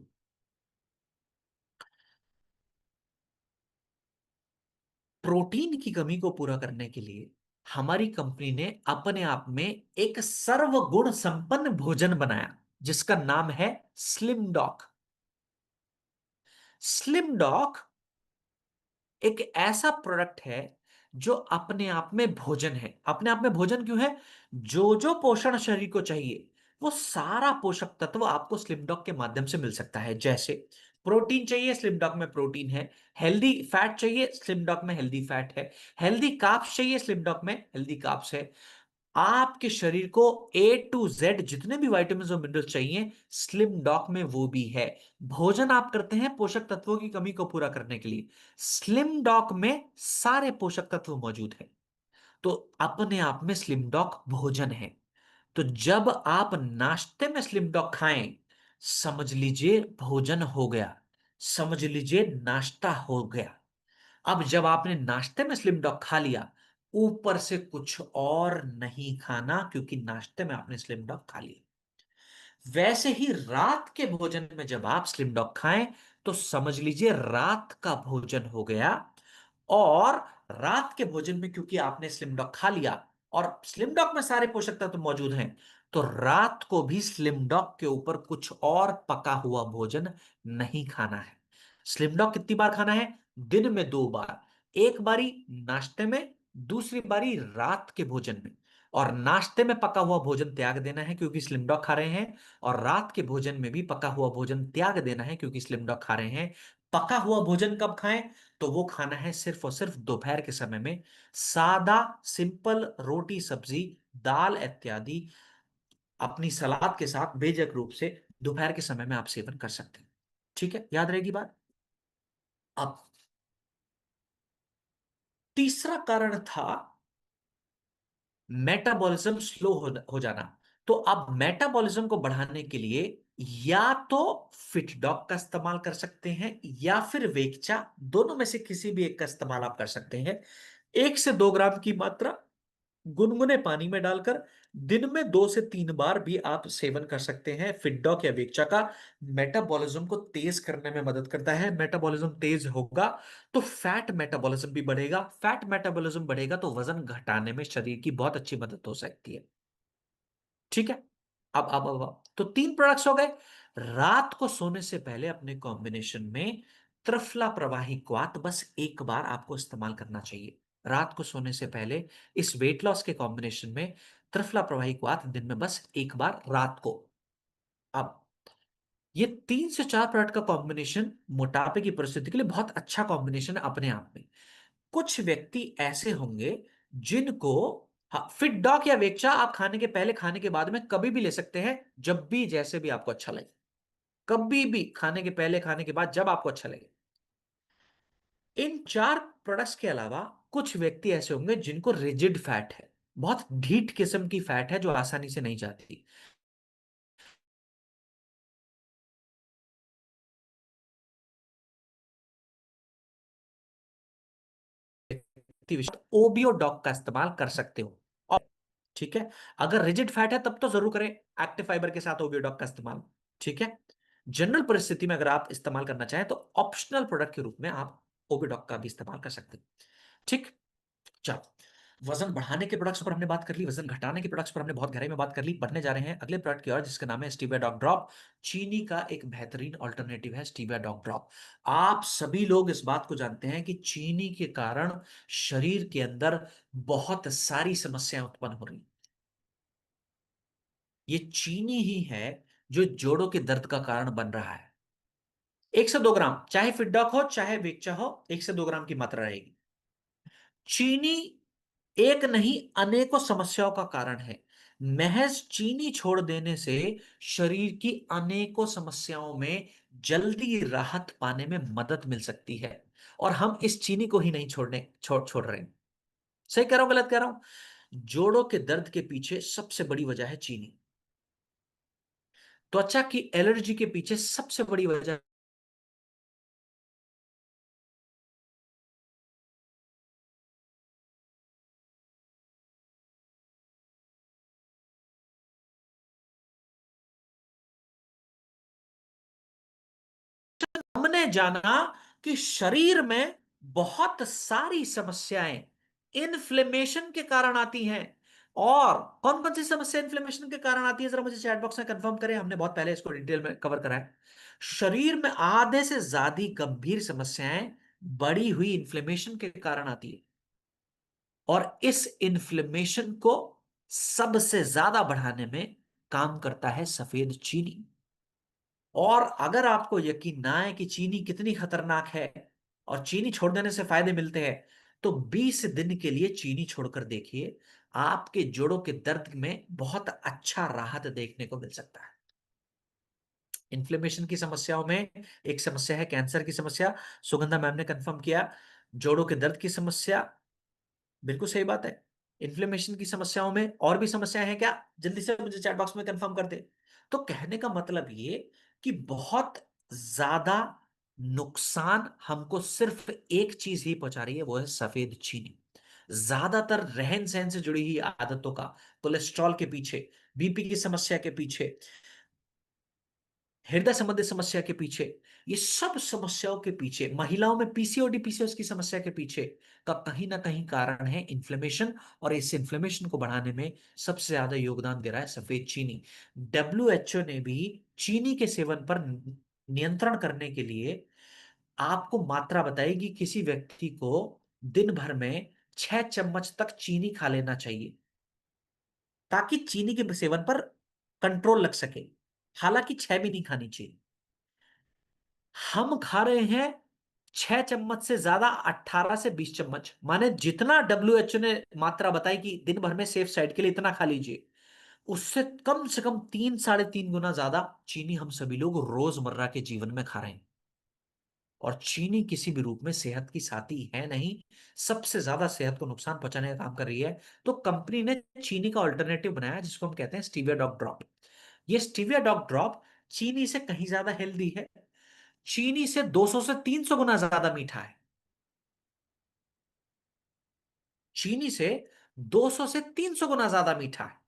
प्रोटीन की कमी को पूरा करने के लिए हमारी कंपनी ने अपने आप में एक सर्वगुण संपन्न भोजन बनाया जिसका नाम है स्लिम डॉक। स्लिम डॉक एक ऐसा प्रोडक्ट है जो अपने आप में भोजन है। अपने आप में भोजन क्यों है? जो जो पोषण शरीर को चाहिए वो सारा पोषक तत्व आपको स्लिम डॉग के माध्यम से मिल सकता है। जैसे प्रोटीन चाहिए, स्लिम डॉग में प्रोटीन है। हेल्दी फैट चाहिए, स्लिम डॉग में हेल्दी फैट है। हेल्दी कार्ब्स चाहिए, स्लिम डॉग में हेल्दी कार्ब्स है। आपके शरीर को A to Z जितने भी विटामिन और मिनरल्स चाहिए स्लिम डॉग में वो भी है। भोजन आप करते हैं पोषक तत्वों की कमी को पूरा करने के लिए, स्लिम डॉग में सारे पोषक तत्व मौजूद हैं। तो अपने आप में स्लिम डॉग भोजन है। तो जब आप नाश्ते में स्लिम डॉग खाएं, समझ लीजिए भोजन हो गया, समझ लीजिए नाश्ता हो गया। अब जब आपने नाश्ते में स्लिम डॉग खा लिया, ऊपर से कुछ और नहीं खाना, क्योंकि नाश्ते में आपने स्लिम डॉग खा लिया। वैसे ही रात के भोजन में जब आप स्लिम डॉग खाएं, तो समझ लीजिए रात का भोजन हो गया। और रात के भोजन में क्योंकि आपने स्लिम डॉग खा लिया और स्लिम डॉग में सारे पोषक तत्व मौजूद हैं, तो रात को भी स्लिम डॉग के ऊपर कुछ और पका हुआ भोजन नहीं खाना है। स्लिम डॉग कितनी बार खाना है? दिन में 2 बार। एक बारी नाश्ते में, दूसरी बारी रात के भोजन में। और नाश्ते में पका हुआ भोजन त्याग देना है क्योंकि स्लिम डॉग खा रहे हैं, और रात के भोजन में भी पका हुआ भोजन त्याग देना है क्योंकि स्लिम डॉग खा रहे हैं। पका हुआ भोजन कब खाएं? तो वो खाना है सिर्फ और सिर्फ दोपहर के समय में। सादा सिंपल रोटी सब्जी दाल इत्यादि अपनी सलाद के साथ बेझक रूप से दोपहर के समय में आप सेवन कर सकते हैं। ठीक है, याद रहेगी बात। अब तीसरा कारण था मेटाबॉलिज्म स्लो हो जाना। तो अब मेटाबॉलिज्म को बढ़ाने के लिए या तो फिट डॉग का इस्तेमाल कर सकते हैं या फिर वेक्चा, दोनों में से किसी भी एक का इस्तेमाल आप कर सकते हैं। 1 से 2 ग्राम की मात्रा गुनगुने पानी में डालकर दिन में 2 से 3 बार भी आप सेवन कर सकते हैं फिटडॉक या वेक्चा का। मेटाबॉलिज्म को तेज करने में मदद करता है। मेटाबॉलिज्म तेज होगा तो फैट मेटाबॉलिज्म भी बढ़ेगा, फैट मेटाबॉलिज्म बढ़ेगा तो वजन घटाने में शरीर की बहुत अच्छी मदद हो सकती है। ठीक है। अब तो 3 प्रोडक्ट्स हो गए। रात को सोने से पहले अपने कॉम्बिनेशन में त्रिफला प्रवाही क्वाथ बस एक बार आपको इस्तेमाल करना चाहिए। रात को सोने से पहले इस वेट लॉस के कॉम्बिनेशन में त्रिफला प्रवाही क्वाथ दिन में बस एक बार रात को। अब ये 3 से 4 प्रोडक्ट का कॉम्बिनेशन मोटापे की परिस्थिति के लिए बहुत अच्छा कॉम्बिनेशन है अपने आप में। कुछ व्यक्ति ऐसे होंगे जिनको, हाँ, फिट डॉग या वेक्चा आप खाने के पहले खाने के बाद में कभी भी ले सकते हैं, जब भी जैसे भी आपको अच्छा लगे। कभी भी खाने के पहले खाने के बाद जब आपको अच्छा लगे। इन 4 प्रोडक्ट्स के अलावा कुछ व्यक्ति ऐसे होंगे जिनको रिजिड फैट है, बहुत ढीठ किस्म की फैट है जो आसानी से नहीं जाती। ओबियो डॉग का इस्तेमाल कर सकते हो। और ठीक है, अगर रिजिड फैट है तब तो जरूर करें एक्टिव फाइबर के साथ ओबियो डॉग का इस्तेमाल। ठीक है। जनरल परिस्थिति में अगर आप इस्तेमाल करना चाहें तो ऑप्शनल प्रोडक्ट के रूप में आप ओबियो डॉग का भी इस्तेमाल कर सकते हैं। ठीक। चलो, वजन बढ़ाने के प्रोडक्ट्स पर हमने बात कर ली, वजन घटाने के प्रोडक्ट्स पर हमने बहुत गहराई में बात कर ली। बढ़ने जा रहे हैं अगले प्रोडक्ट की ओर जिसका नाम है स्टीविया डॉग ड्रॉप। चीनी का एक बेहतरीन ऑल्टरनेटिव है स्टीविया डॉग ड्रॉप। आप सभी लोग इस बात को जानते हैं कि चीनी के कारण शरीर के अंदर बहुत सारी समस्याएं उत्पन्न हो रही। ये चीनी ही है जो जोड़ों के दर्द का कारण बन रहा है। 1 से 2 ग्राम, चाहे फिटडॉक हो चाहे वेक्चा हो, 1 से 2 ग्राम की मात्रा रहेगी। चीनी एक नहीं अनेकों समस्याओं का कारण है। महज चीनी छोड़ देने से शरीर की अनेकों समस्याओं में जल्दी राहत पाने में मदद मिल सकती है। और हम इस चीनी को ही नहीं छोड़ रहे हैं। सही कह रहा हूं गलत कह रहा हूं? जोड़ों के दर्द के पीछे सबसे बड़ी वजह है चीनी। त्वचा की एलर्जी के पीछे सबसे बड़ी वजह हमने जाना कि शरीर में बहुत सारी समस्याएं इन्फ्लेमेशन के कारण आती हैं। और कौन कौन सी समस्या इन्फ्लेमेशन के कारण आती है जरा मुझे चैट बॉक्स में कंफर्म करें, हमने बहुत पहले इसको डिटेल में कवर करा है। शरीर में आधे से ज्यादा गंभीर समस्याएं बढ़ी हुई इन्फ्लेमेशन के कारण आती है। और इस इन्फ्लेमेशन को सबसे ज्यादा बढ़ाने में काम करता है सफेद चीनी। और अगर आपको यकीन ना है कि चीनी कितनी खतरनाक है और चीनी छोड़ देने से फायदे मिलते हैं, तो 20 दिन के लिए चीनी छोड़कर देखिए, आपके जोड़ों के दर्द में बहुत अच्छा राहत देखने को मिल सकता है। इन्फ्लेमेशन की समस्याओं में एक समस्या है कैंसर की समस्या, सुगंधा मैम ने कंफर्म किया। जोड़ों के दर्द की समस्या, बिल्कुल सही बात है। इन्फ्लेमेशन की समस्याओं में और भी समस्याएं हैं क्या? जल्दी से मुझे चैट बॉक्स में कंफर्म कर दे। तो कहने का मतलब ये कि बहुत ज्यादा नुकसान हमको सिर्फ एक चीज ही पहुंचा रही है, वो है सफेद चीनी। ज्यादातर रहन सहन से जुड़ी हुई आदतों का, कोलेस्ट्रॉल के पीछे, बीपी की समस्या के पीछे, हृदय संबंधी समस्या के पीछे, ये सब समस्याओं के पीछे, महिलाओं में पीसीओडी पीसीओएस की समस्या के पीछे का कहीं ना कहीं कारण है इन्फ्लेमेशन। और इस इन्फ्लेमेशन को बढ़ाने में सबसे ज्यादा योगदान दे रहा है सफेद चीनी। डब्ल्यूएचओ ने भी चीनी के सेवन पर नियंत्रण करने के लिए आपको मात्रा बताई कि किसी व्यक्ति को दिन भर में 6 चम्मच तक चीनी खा लेना चाहिए, ताकि चीनी के सेवन पर कंट्रोल लग सके। हालांकि 6 भी नहीं खानी चाहिए। हम खा रहे हैं 6 चम्मच से ज्यादा, 18 से 20 चम्मच, माने जितना डब्ल्यूएचओ ने मात्रा बताई कि दिन भर में सेफ साइड के लिए इतना खा लीजिए, उससे कम से कम 3 साढ़े 3 गुना ज्यादा चीनी हम सभी लोग रोजमर्रा के जीवन में खा रहे हैं। और चीनी किसी भी रूप में सेहत की साथी है नहीं, सबसे ज्यादा सेहत को नुकसान पहुंचाने का काम कर रही है। तो कंपनी ने चीनी का ऑल्टरनेटिव बनाया जिसको हम कहते हैं स्टीविया डॉग ड्रॉप। ये स्टीविया डॉग ड्रॉप चीनी से कहीं ज्यादा हेल्दी है, चीनी से 200 से 300 गुना ज्यादा मीठा है, चीनी से 200 से 300 गुना ज्यादा मीठा है,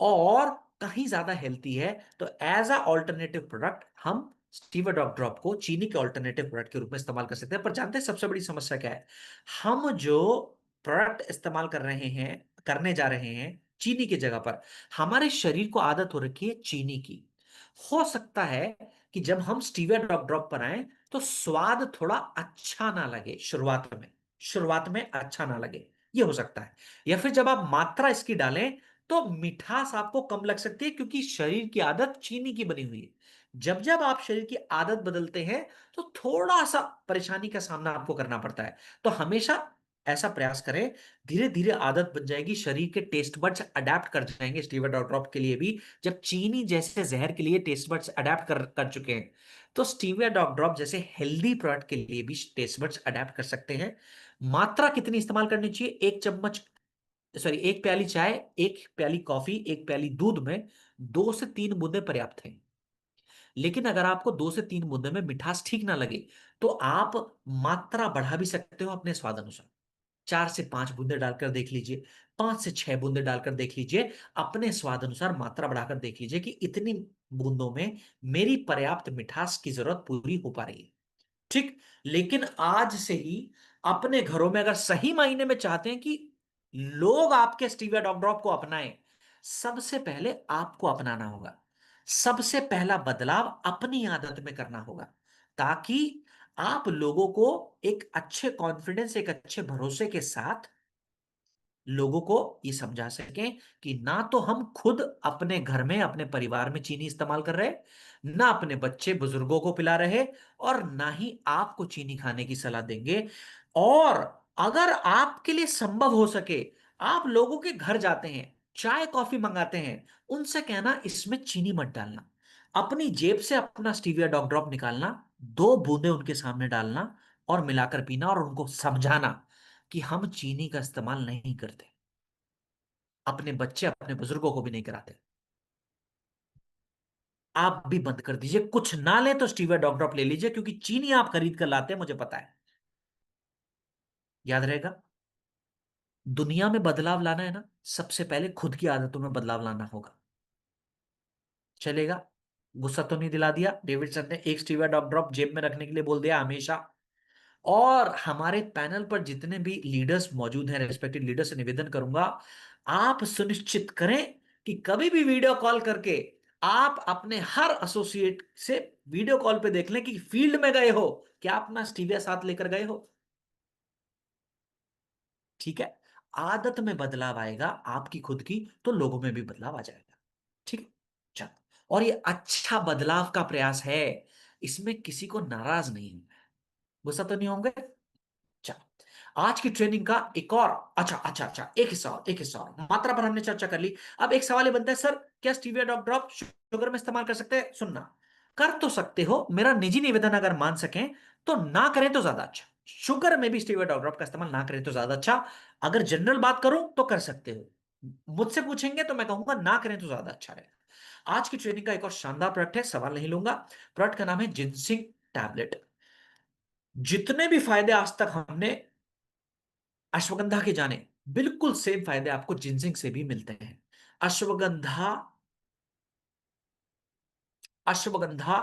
और कहीं ज्यादा हेल्थी है। तो एज अ ऑल्टरनेटिव प्रोडक्ट हम स्टीविया डॉग ड्रॉप को चीनी के ऑल्टरनेटिव प्रोडक्ट के रूप में इस्तेमाल कर सकते हैं। पर जानते हैं सबसे बड़ी समस्या क्या है? हम जो प्रोडक्ट इस्तेमाल कर रहे हैं, करने जा रहे हैं चीनी की जगह पर, हमारे शरीर को आदत हो रखी है चीनी की। हो सकता है कि जब हम स्टीविया ड्रॉप ड्रॉप पर आए तो स्वाद थोड़ा अच्छा ना लगे शुरुआत में, शुरुआत में अच्छा ना लगे, ये हो सकता है। या फिर जब आप मात्रा इसकी डालें तो मिठास आपको कम लग सकती है, क्योंकि शरीर की आदत चीनी की बनी हुई है। जब जब आप शरीर की आदत बदलते हैं तो थोड़ा सा परेशानी का सामना आपको करना पड़ता है। तो हमेशा ऐसा प्रयास करें, धीरे धीरे आदत बन जाएगी, शरीर के टेस्ट बड्स अडेप्ट कर जाएंगे स्टीविया डॉट ड्रॉप के लिए भी। जब चीनी जैसे जहर के लिए टेस्ट बड्स अडेप्ट कर चुके हैं, तो स्टीविया डॉग ड्रॉप जैसे हेल्दी प्रोडक्ट के लिए भी टेस्ट बड्स अडेप्ट कर सकते हैं। मात्रा कितनी इस्तेमाल करनी चाहिए? 1 चम्मच, सॉरी 1 प्याली चाय, 1 प्याली कॉफी, 1 प्याली दूध में 2 से 3 बूंदे पर्याप्त हैं। लेकिन अगर आपको 2 से 3 बूंदे में मिठास ठीक ना लगे, तो आप मात्रा बढ़ा भी सकते हो अपने स्वाद अनुसार। 4 से 5 बूंदे डालकर देख लीजिए, 5 से 6 बूंदे डालकर देख लीजिए, अपने स्वाद अनुसार मात्रा बढ़ाकर देख लीजिए कि इतनी बूंदों में मेरी पर्याप्त मिठास की जरूरत पूरी हो पा रही है। ठीक। लेकिन आज से ही अपने घरों में अगर सही मायने में चाहते हैं कि लोग आपके स्टीविया डॉग ड्रॉप को अपनाएं, सबसे पहले आपको अपनाना होगा। सबसे पहला बदलाव अपनी आदत में करना होगा, ताकि आप लोगों को एक अच्छे कॉन्फिडेंस, एक अच्छे भरोसे के साथ लोगों को ये समझा सकें कि ना तो हम खुद अपने घर में अपने परिवार में चीनी इस्तेमाल कर रहे, ना अपने बच्चे बुजुर्गों को पिला रहे, और ना ही आपको चीनी खाने की सलाह देंगे। और अगर आपके लिए संभव हो सके, आप लोगों के घर जाते हैं, चाय कॉफी मंगाते हैं, उनसे कहना इसमें चीनी मत डालना, अपनी जेब से अपना स्टीविया डॉग ड्रॉप निकालना, 2 बूंदे उनके सामने डालना और मिलाकर पीना, और उनको समझाना कि हम चीनी का इस्तेमाल नहीं करते, अपने बच्चे अपने बुजुर्गों को भी नहीं कराते। आप भी बंद कर दीजिए, कुछ ना ले तो स्टीविया डॉग ड्रॉप ले लीजिए, क्योंकि चीनी आप खरीद कर लाते हैं, मुझे पता है। याद रहेगा, दुनिया में बदलाव लाना है ना, सबसे पहले खुद की आदतों में बदलाव लाना होगा। चलेगा? गुस्सा तो नहीं दिला दिया? डेविड सर ने एक स्टीविया डॉग ड्रॉप जेब में रखने के लिए बोल दिया हमेशा। और हमारे पैनल पर जितने भी लीडर्स मौजूद हैं, रेस्पेक्टेड लीडर से निवेदन करूंगा, आप सुनिश्चित करें कि कभी भी वीडियो कॉल करके आप अपने हर एसोसिएट से वीडियो कॉल पे देख लें कि फील्ड में गए हो, क्या अपना स्टीविया साथ लेकर गए हो। ठीक है? आदत में बदलाव आएगा आपकी खुद की, तो लोगों में भी बदलाव आ जाएगा। ठीक है? चलो, और ये अच्छा बदलाव का प्रयास है, इसमें किसी को नाराज नहीं होना है। गुस्सा तो नहीं होंगे? चलो, आज की ट्रेनिंग का एक और, अच्छा अच्छा अच्छा, एक हिस्सा और मात्रा पर हमने चर्चा कर ली। अब एक सवाल ये बनता है, सर क्या स्टीविया ड्रॉप शुगर में इस्तेमाल कर सकते हैं? सुनना, कर तो सकते हो, मेरा निजी निवेदन अगर मान सकें तो ना करें तो ज्यादा अच्छा। शुगर में भी स्टीविया ड्रॉप का इस्तेमाल ना करें तो ज्यादा अच्छा। अगर जनरल बात करूं तो कर सकते हो, मुझसे पूछेंगे तो मैं कहूंगा ना करें तो ज्यादा अच्छा है। आज की ट्रेनिंग का एक और शानदार प्रोडक्ट है, सवाल नहीं लूंगा। प्रोडक्ट का नाम है जिंसिंग टैबलेट। जितने भी फायदे आज तक हमने अश्वगंधा के जाने, बिल्कुल सेम फायदे आपको जिंसिंग से भी मिलते हैं। अश्वगंधा, अश्वगंधा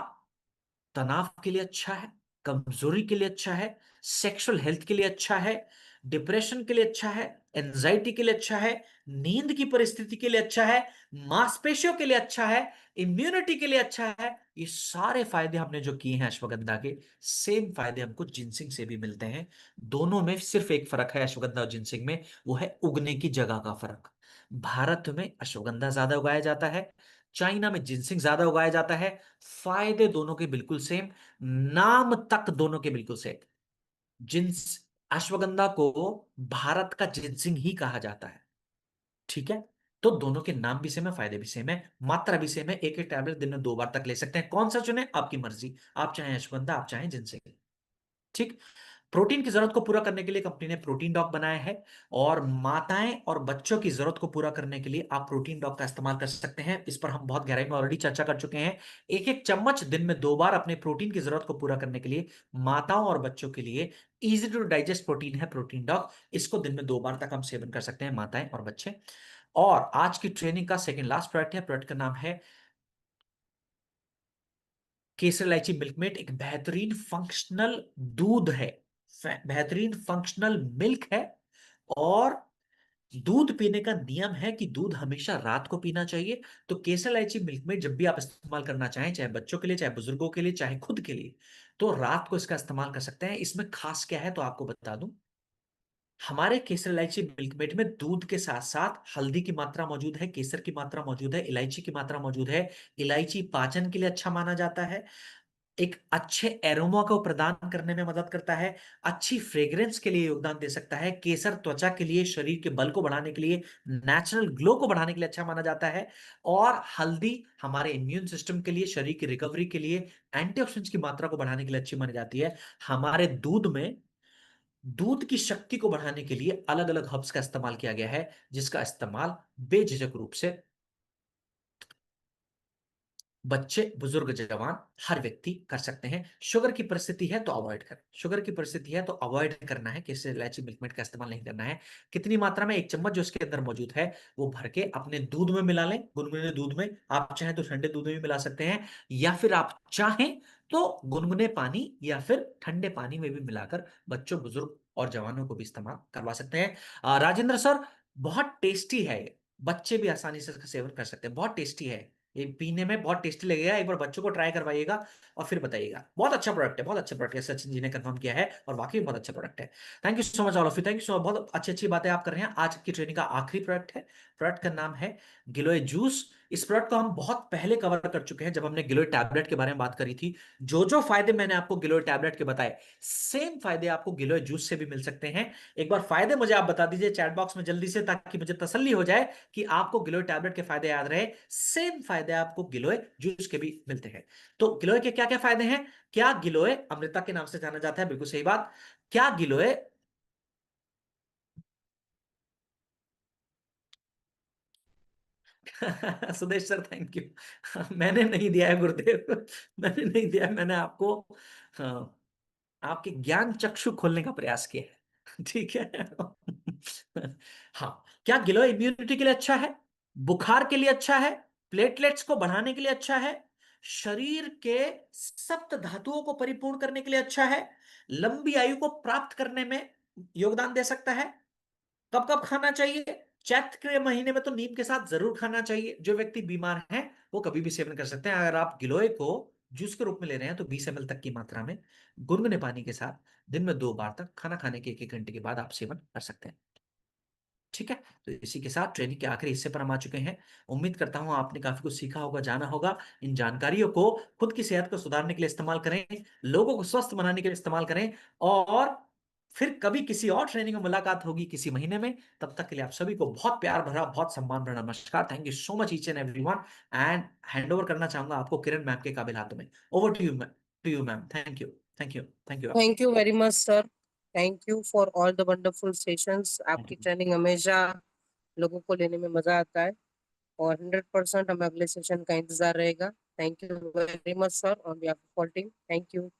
तनाव के लिए अच्छा है, कमजोरी के लिए अच्छा है, सेक्सुअल हेल्थ के लिए अच्छा है, डिप्रेशन के लिए अच्छा है, एंजाइटी के लिए अच्छा है, नींद की परिस्थिति के लिए अच्छा है, मांसपेशियों के लिए अच्छा है, इम्यूनिटी के लिए अच्छा है। ये सारे फायदे हमने जो किए हैं अश्वगंधा के, सेम फायदे हमको जिनसिंग से भी मिलते हैं। दोनों में सिर्फ एक फर्क है अश्वगंधा और जिनसिंग में, वो है उगने की जगह का फर्क। भारत में अश्वगंधा ज्यादा उगाया जाता है, चाइना में जिनसिंग ज्यादा उगाया जाता है। फायदे दोनों के बिल्कुल सेम, नाम तक दोनों के बिल्कुल सेम। जिन्स अश्वगंधा को भारत का जिनसिंग ही कहा जाता है। ठीक है, तो दोनों के नाम भी सेम है, फायदे भी सेम है, मात्रा भी सेम है। एक एक टैबलेट दिन में 2 बार तक ले सकते हैं, कौन सा चुने आपकी मर्जी, आप चाहें अश्वगंधा, आप चाहें जिनसिंग। ठीक। प्रोटीन की जरूरत को पूरा करने के लिए कंपनी ने प्रोटीन डॉग बनाया है, और माताएं और बच्चों की जरूरत को पूरा करने के लिए आप प्रोटीन डॉग का इस्तेमाल कर सकते हैं। इस पर हम बहुत गहराई में ऑलरेडी चर्चा कर चुके हैं। एक एक चम्मच दिन में 2 बार अपने प्रोटीन की जरूरत को पूरा करने के लिए, माताओं और बच्चों के लिए इजी टू डाइजेस्ट प्रोटीन है प्रोटीन डॉग। इसको दिन में 2 बार तक हम सेवन कर सकते हैं, माताएं और बच्चे। और आज की ट्रेनिंग का सेकंड लास्ट प्रोडक्ट है, प्रोडक्ट का नाम है केसर इलायची मिल्कमेट। एक बेहतरीन फंक्शनल दूध है, बेहतरीन फंक्शनल मिल्क है। और दूध पीने का नियम है कि दूध हमेशा रात को पीना चाहिए। तो केसर इलायची मिल्कमेट जब भी आप इस्तेमाल करना चाहें, चाहे बच्चों के लिए, चाहे बुजुर्गों के लिए, चाहे खुद के लिए, तो रात को इसका इस्तेमाल कर सकते हैं। इसमें खास क्या है तो आपको बता दूं, हमारे केसर इलायची मिल्कमेट में दूध के साथ साथ हल्दी की मात्रा मौजूद है, केसर की मात्रा मौजूद है, इलायची की मात्रा मौजूद है। इलायची पाचन के लिए अच्छा माना जाता है, एक अच्छे एरोमा को प्रदान करने में मदद करता है, अच्छी फ्रेग्रेंस के लिए योगदान दे सकता है। केसर त्वचा के लिए, शरीर के बल को बढ़ाने के लिए, नेचुरल ग्लो को बढ़ाने के लिए अच्छा माना जाता है। और हल्दी हमारे इम्यून सिस्टम के लिए, शरीर की रिकवरी के लिए, एंटीऑक्सीडेंट्स की मात्रा को बढ़ाने के लिए अच्छी मानी जाती है। हमारे दूध में दूध की शक्ति को बढ़ाने के लिए अलग अलग हर्ब्स का इस्तेमाल किया गया है, जिसका इस्तेमाल बेझिझक रूप से बच्चे, बुजुर्ग, जवान, हर व्यक्ति कर सकते हैं। शुगर की परिस्थिति है तो अवॉइड करें, शुगर की परिस्थिति है तो अवॉइड करना है, किसी इलायची मिल्कमेट का इस्तेमाल नहीं करना है। कितनी मात्रा में? 1 चम्मच जो इसके अंदर मौजूद है वो भर के अपने दूध में मिला लें, गुनगुने दूध में। आप चाहें तो ठंडे दूध में भी मिला सकते हैं, या फिर आप चाहें तो गुनगुने पानी या फिर ठंडे पानी में भी मिलाकर बच्चों, बुजुर्ग और जवानों को भी इस्तेमाल करवा सकते हैं। राजेंद्र सर, बहुत टेस्टी है ये, बच्चे भी आसानी से इसका सेवन कर सकते हैं, बहुत टेस्टी है, ये पीने में बहुत टेस्टी लगेगा। एक बार बच्चों को ट्राई करवाइएगा और फिर बताइएगा। बहुत अच्छा प्रोडक्ट है, बहुत अच्छा प्रोडक्ट है, सचिन जी ने कंफर्म किया है, और वाकई में बहुत अच्छा प्रोडक्ट है। Thank you so much all of you, thank you so much, बहुत अच्छी अच्छी बातें आप कर रहे हैं। आज की ट्रेनिंग का आखिरी प्रोडक्ट है, प्रोडक्ट का नाम है गिलोय जूस। इस प्रोडक्ट को हम बहुत पहले कवर कर चुके हैं, जब हमने गिलोय टैबलेट के बारे में बात करी थी। जो जो फायदे मैंने आपको गिलोय टैबलेट के बताए, सेम फायदे आपको गिलोय जूस से भी मिल सकते हैं। एक बार फायदे मुझे आप बता दीजिए चैट बॉक्स में जल्दी से, ताकि मुझे तसल्ली हो जाए कि आपको गिलोय टैबलेट के फायदे याद रहे। सेम फायदे आपको गिलोय जूस के भी मिलते हैं। तो गिलोय के क्या क्या फायदे हैं? क्या गिलोय अमृता के नाम से जाना जाता है? बिल्कुल सही बात। क्या गिलोय सुदेश सर, थैंक यू। मैंने नहीं दिया है गुरुदेव, मैंने नहीं दिया है, मैंने आपको आपके ज्ञान चक्षु खोलने का प्रयास किया है। ठीक है। हाँ, क्या गिलोय इम्यूनिटी के लिए अच्छा है, बुखार के लिए अच्छा है, प्लेटलेट्स को बढ़ाने के लिए अच्छा है, शरीर के सप्त धातुओं को परिपूर्ण करने के लिए अच्छा है, लंबी आयु को प्राप्त करने में योगदान दे सकता है। कब कब खाना चाहिए? चैत्र के महीने में तो नीम के साथ जरूर खाना चाहिए। जो व्यक्ति बीमार है वो कभी भी सेवन कर सकते हैं। अगर आप गिलोय को जूस के रूप में ले रहे हैं तो 20 ml तक की मात्रा में गुनगुने पानी के साथ दिन में 2 बार तक, खाना खाने के 1 1 घंटे के बाद आप सेवन कर सकते हैं। ठीक है, तो इसी के साथ ट्रेनिंग के आखिरी हिस्से पर हम आ चुके हैं। उम्मीद करता हूं आपने काफी कुछ सीखा होगा, जाना होगा। इन जानकारियों को खुद की सेहत को सुधारने के लिए इस्तेमाल करें, लोगों को स्वस्थ बनाने के लिए इस्तेमाल करें, और फिर कभी किसी और ट्रेनिंग में मुलाकात होगी किसी महीने में। तब तक के लिए आप सभी को बहुत प्यार भरा, बहुत सम्मान भरा नमस्कार। Thank you so much each and everyone. And hand over करना चाहूंगा आपको किरण मैम के काबिल हाथों में। Over to you ma'am. Thank you, thank you, thank you. Thank you very much sir. Thank you for all the wonderful sessions. Thank आपकी you. Training हमेशा लोगों को लेने में मजा आता है, और 100% हमें अगले सेशन का इंतजार रहेगा। Thank you very much sir on behalf of all team. Thank you.